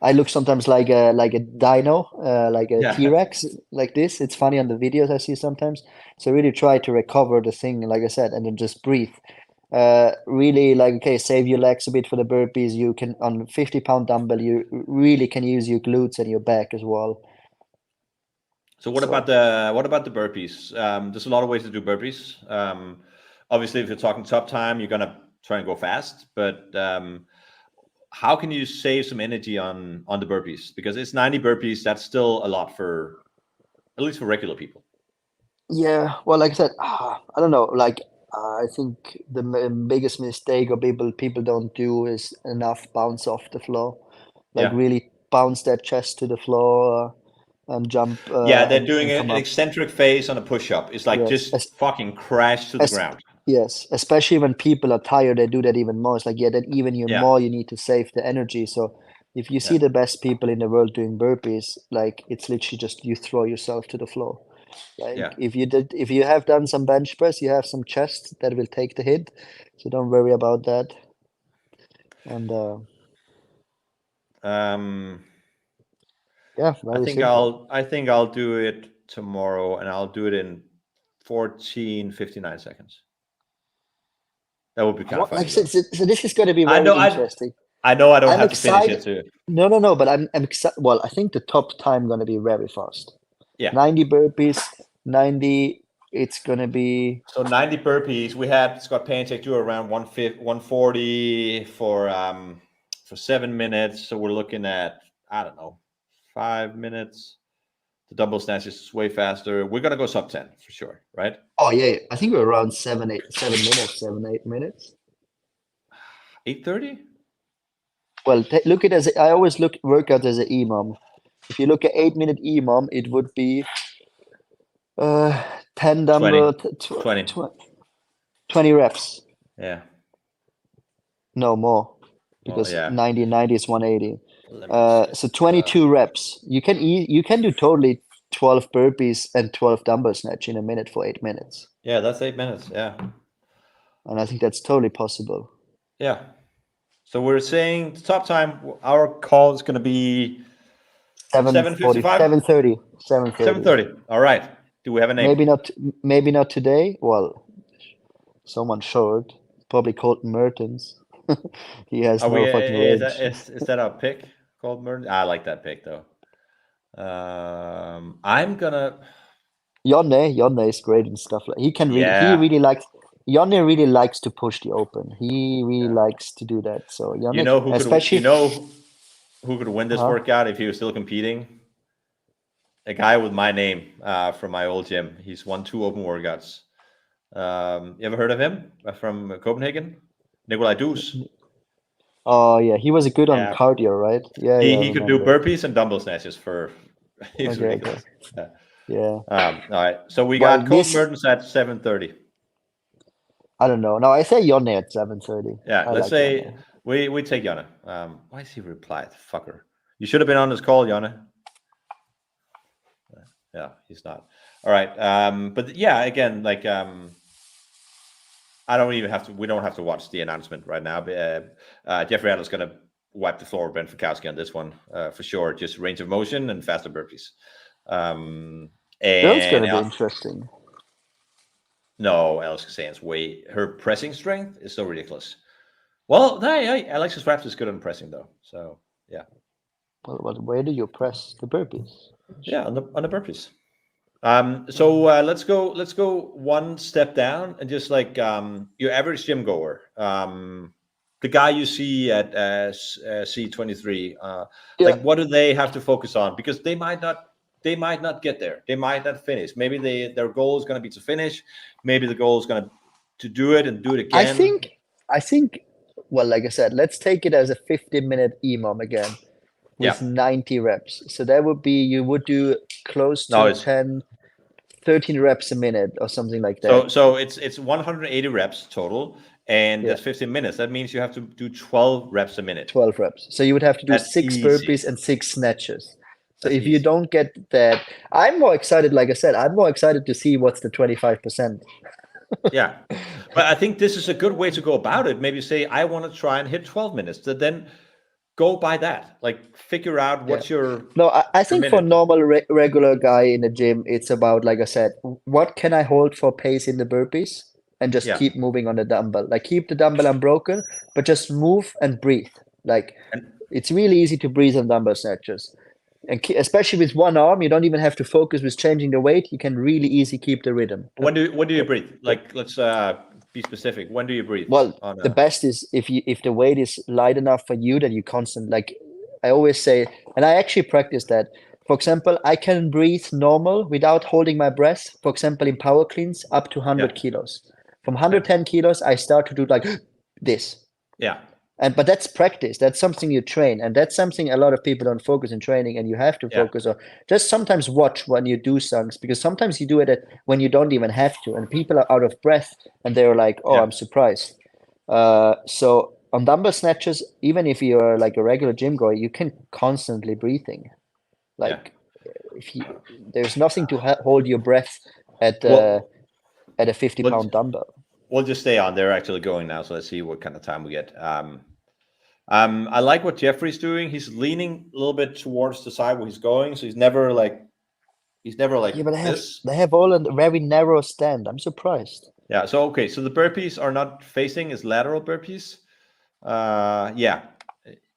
I look sometimes like a dino, like a Yeah. T-Rex, like this. It's funny on the videos I see sometimes. So really try to recover the thing, like I said, and then just breathe. Really like, okay, save your legs a bit for the burpees. You can, on 50-pound dumbbell, you really can use your glutes and your back as well. So what about the burpees? There's a lot of ways to do burpees. Obviously, if you're talking top time, you're gonna try and go fast. But how can you save some energy on the burpees? Because it's 90 burpees. That's still a lot for, at least for regular people. Yeah, well, like I said, I don't know. Like I think the biggest mistake or people don't do is enough bounce off the floor. Like Yeah. really bounce their chest to the floor and jump. Yeah, they're and doing come an up. eccentric phase on a push-up. It's like Yes, just fucking crash to the ground. yes, especially when people are tired, they do that even more. It's like, yeah, that even Yeah. more you need to save the energy. So if you see Yeah. the best people in the world doing burpees, like it's literally just you throw yourself to the floor. Like Yeah. if you have done some bench press, you have some chest that will take the hit. So don't worry about that. And yeah, very simple. I think I'll do it tomorrow, and I'll do it in 14:59 seconds. That would be kind of Like I funny. said, so this is going to be I very know. interesting. I know. I don't I'm have to finish excited. it too. No, but I'm excited. Well, I think the top time going to be very fast. Yeah. 90 burpees, 90. It's going to be. So 90 burpees. We had Scott Paintek do around 140 for 7 minutes. So we're looking at, I don't know, 5 minutes. The double snatch is way faster. We're gonna go sub 10 for sure, right? Oh yeah, I think we're around 7 8 minutes. 8:30. Well, look at it as I always look workout as an EMOM. If you look at 8-minute EMOM, it would be 10 dumbbell, 20. 20 reps. Yeah. No more, Well, because yeah. 90 is 180. Let me just, So 22 reps. You can do totally 12 burpees and 12 dumbbell snatch in a minute for 8 minutes. Yeah, that's 8 minutes. Yeah. And I think that's totally possible. Yeah. So we're saying the top time, our call is going to be 7:55? 7:30. 7:30. All right. Do we have a name? Maybe not today. Well, someone short, probably Colton Mertens. He has no fucking range. Is that our pick, called Merton? I like that pick though. I'm gonna. Yonne is great and stuff like he can Yeah. he really likes Yonne really likes to push the open. He really likes to do that. So Yonne, You know who especially who could win this workout if he was still competing? A guy with my name from my old gym. He's won 2 open workouts. You ever heard of him from Copenhagen? Nikolai Dus. Oh yeah, he was good on cardio, right? Yeah, he could do burpees and dumbbell snatches for. He's ridiculous. Okay. Yeah. All right. So we got Colton Mertens at 7:30. I don't know. No, I say Yonne at 7:30. Yeah, let's say we take Yonne. Why is he replied? Fucker. You should have been on this call, Yonne. Yeah, he's not. All right. But yeah, again, like we don't have to watch the announcement right now. Jeffrey Adler's going to wipe the floor with Ben Fikowski on this one for sure. Just range of motion and faster burpees. That's going to be interesting. No, Alex is saying her pressing strength is so ridiculous. Well, Alexis Raps is good on pressing though. So yeah. Well, where do you press the burpees? Yeah, on the burpees. So let's go one step down and just like your average gym goer, the guy you see at C23, like what do they have to focus on? Because they might not get there. They might not finish. Maybe their goal is going to be to finish. Maybe the goal is going to do it and do it again. I think. Well, like I said, let's take it as a 50-minute EMOM again with 90 reps. So that would be you would do close to 13 reps a minute or something like that. So it's 180 reps total, and that's 15 minutes. That means you have to do 12 reps a minute. 12 reps. So you would have to do 6 burpees and 6 snatches. So if you don't get that, I'm more excited. Like I said, I'm more excited to see what's the 25%. Yeah, but I think this is a good way to go about it. Maybe say I want to try and hit 12 minutes. Then go by that. Like figure out what's your No, I think for minute. normal regular guy in the gym, it's about, like I said, what can I hold for pace in the burpees and just keep moving on the dumbbell. Like keep the dumbbell unbroken, but just move and breathe. Like it's really easy to breathe on dumbbell snatches. And especially with one arm, you don't even have to focus with changing the weight. You can really easy keep the rhythm. When do you breathe? Like let's be specific. When do you breathe? Well, the best is if the weight is light enough for you that you constant, like I always say, and I actually practice that. For example, I can breathe normal without holding my breath. For example, in power cleans up to 100 kilos. From 110 kilos, I start to do like this. Yeah. But that's practice. That's something you train, and that's something a lot of people don't focus in training. And you have to focus on. Just sometimes watch when you do things, because sometimes you do it when you don't even have to, and people are out of breath, and they're like, "Oh, I'm surprised." So on dumbbell snatches, even if you're like a regular gym goer, you can constantly breathing. Like there's nothing to hold your breath at a 50-pound dumbbell. We'll just stay on. They're actually going now, so let's see what kind of time we get. I like what Jeffrey's doing. He's leaning a little bit towards the side where he's going, so he's never like yeah, but this. They have all a very narrow stand. I'm surprised. Yeah. So okay. So the burpees are not facing as lateral burpees. Yeah,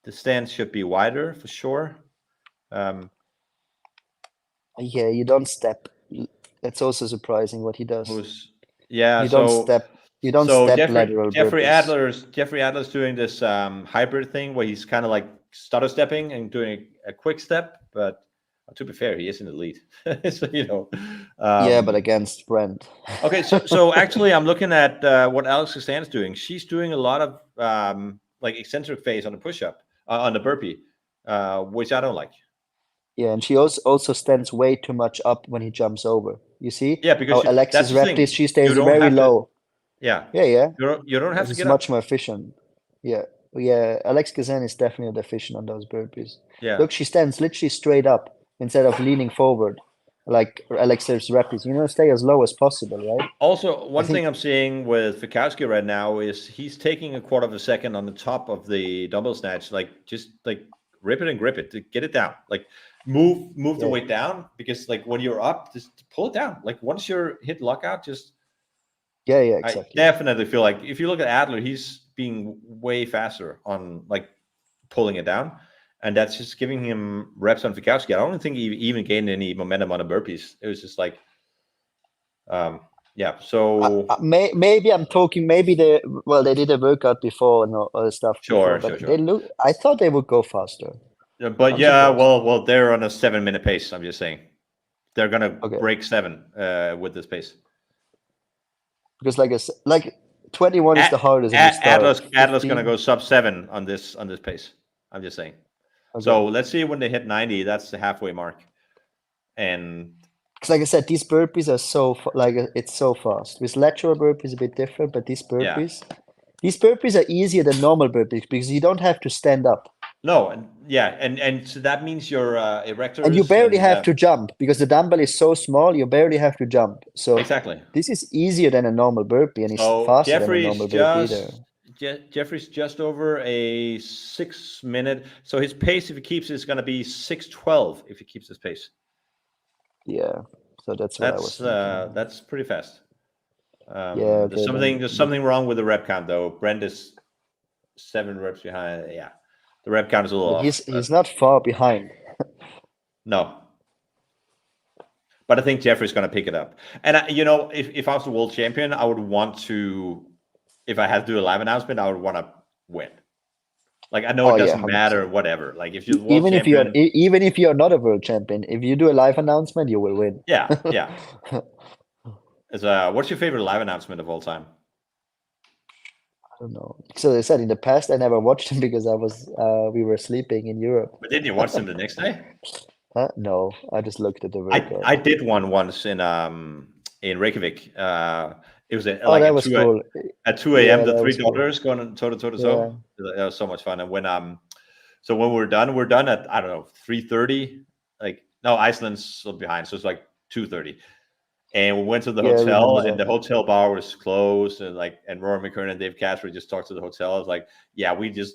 the stand should be wider for sure. Yeah, you don't step. That's also surprising what he does. You don't step. You don't step lateral burpees. Jeffrey Adler's doing this hybrid thing where he's kind of like stutter stepping and doing a quick step, but to be fair, he is in the lead. So yeah, but against Brent. Okay, so actually, I'm looking at what Alex Costan's doing. She's doing a lot of like eccentric phase on the push-up, on the burpee, which I don't like. Yeah, and she also stands way too much up when he jumps over. You see? Yeah, because Alexis Reptis, she stays very low. Yeah. Yeah. You don't have to get much more efficient. Yeah. Alex Kazan is definitely efficient on those burpees. Yeah. Look, she stands literally straight up instead of leaning forward, like Alexis Reptis. Stay as low as possible, right? Also, one thing I'm seeing with Fikowski right now is he's taking a quarter of a second on the top of the dumbbell snatch, like just like rip it and grip it to get it down. Like move the weight down, because like when you're up, just pull it down. Like once you're hit lockout, just exactly. I definitely feel like if you look at Adler, he's being way faster on like pulling it down, and that's just giving him reps on Fikowski. I don't think he even gained any momentum on the burpees. It was just like, So maybe I'm talking. Maybe they did a workout before and all stuff. Sure. They look. I thought they would go faster. But well, they're on a 7-minute pace. I'm just saying, they're gonna break 7 with this pace. Because like 21 is the hardest. Adler's gonna go sub 7 on this pace. I'm just saying. Okay. So let's see when they hit 90. That's the halfway mark. And because, like I said, these burpees are it's so fast. With lateral burpees a bit different, but these burpees are easier than normal burpees because you don't have to stand up. No, and so that means your erectors. And you barely have to jump because the dumbbell is so small. You barely have to jump. So exactly, this is easier than a normal burpee, and it's faster than a normal burpee either. Jeffrey's just over a 6-minute. So his pace, if he keeps, is going to be 6:12. If he keeps his pace. Yeah, so that's what I was thinking. That's pretty fast. There's something wrong with the rep count though. Brent is 7 reps behind. Yeah. The rep count is a little off. He's not far behind. No. But I think Jeffrey's going to pick it up. And, if I was the world champion, I would want to, if I had to do a live announcement, I would want to win. Like, I know it doesn't matter, whatever. Like, if you're the world champion. Even if you're not a world champion, if you do a live announcement, you will win. Yeah. What's your favorite live announcement of all time? I don't know. So I said in the past, I never watched them because we were sleeping in Europe. But didn't you watch them the next day? No, I just looked at the workout. I did one once in Reykjavik. It was that was cool. At 2 a.m. The 3 daughters going toe to toe. That was so much fun. And when we're done at, I don't know, 3:30. Like no, Iceland's still behind, so it's like 2:30. And we went to the hotel, and the hotel bar was closed. And Rory McKern and Dave Casper just talked to the hotel. I was like, yeah, we just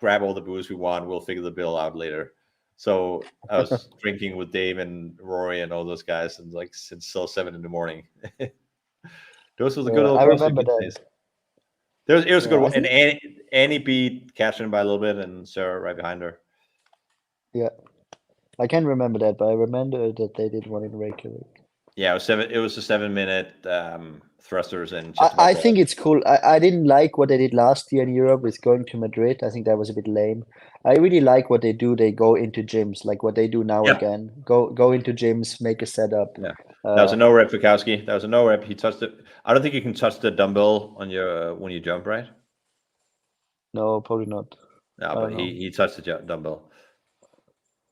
grab all the booze we want. We'll figure the bill out later. So I was drinking with Dave and Rory and all those guys, and like since till 7 a.m. Those were the good old I CrossFit remember days. that. It was a good one. I And Annie beat Catherine by a little bit, and Sarah right behind her. Yeah, I can't remember that, but I remember that they did one in Reykjavik. Yeah, it was a 7-minute thrusters and I think it's cool. I didn't like what they did last year in Europe with going to Madrid. I think that was a bit lame. I really like what they do. They go into gyms, like what they do now again. Go into gyms, make a setup. Yeah, that was a no rep for Kowski. That was a no rep. He touched it. I don't think you can touch the dumbbell on your when you jump, right? No, probably not. No, but he touched the dumbbell.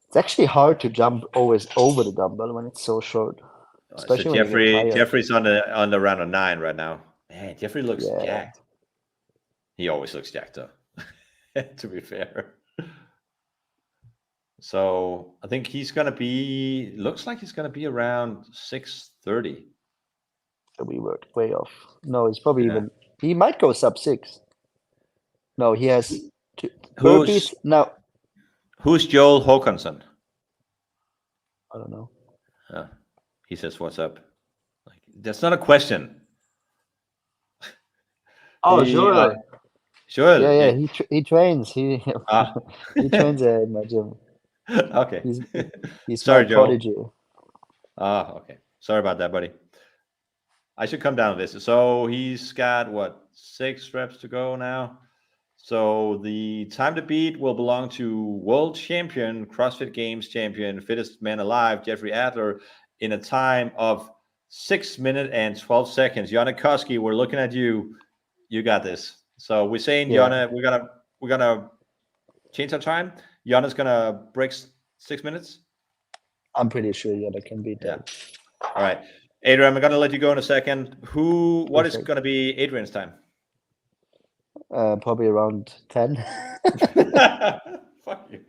It's actually hard to jump always over the dumbbell when it's so short. Especially so when you get tired. Jeffrey's on the round of 9 right now. Man, Jeffrey looks jacked. He always looks jacked though. To be fair. So I think looks like he's gonna be around 6:30. So we were way off. No, he's probably he might go sub 6. No, he has burpees now. Who's Joel Håkansson? I don't know. He says, "What's up?" Like that's not a question. Oh, sure. Sure. Yeah. He trains. He trains in my gym. Okay. He's sorry, my Joel. prodigy. Okay. Sorry about that, buddy. I should come down to this. So he's got 6 reps to go now. So the time to beat will belong to world champion, CrossFit Games champion, fittest man alive, Jeffrey Adler, in a time of 6 minutes and 12 seconds. Jonna Koski, we're looking at you. You got this. So we're saying, Jonna, we're gonna change our time. Jonna's gonna break 6 minutes. I'm pretty sure Jonna can beat that. All right, Adrian, I'm gonna let you go in a second. What is gonna be Adrian's time? Probably around 10. Fuck you.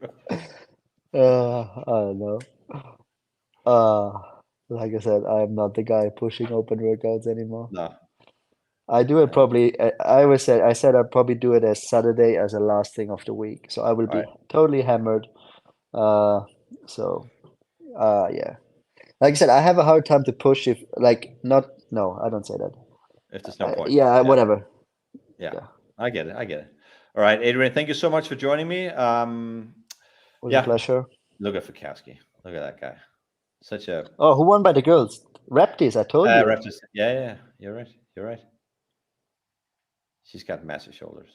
I don't know. Like I said, I'm not the guy pushing open workouts anymore. No. I do it probably. I said I'd probably do it as Saturday as the last thing of the week. So I will be totally hammered. Yeah. Like I said, I have a hard time to push if no, I don't say that. If there's no point. Whatever. Yeah. I get it. All right, Adrian, thank you so much for joining me. It was a pleasure. Look at Fikowski. Look at that guy. Such a who won by the girls? Raptors, I told you. Raptors. Yeah. You're right. She's got massive shoulders.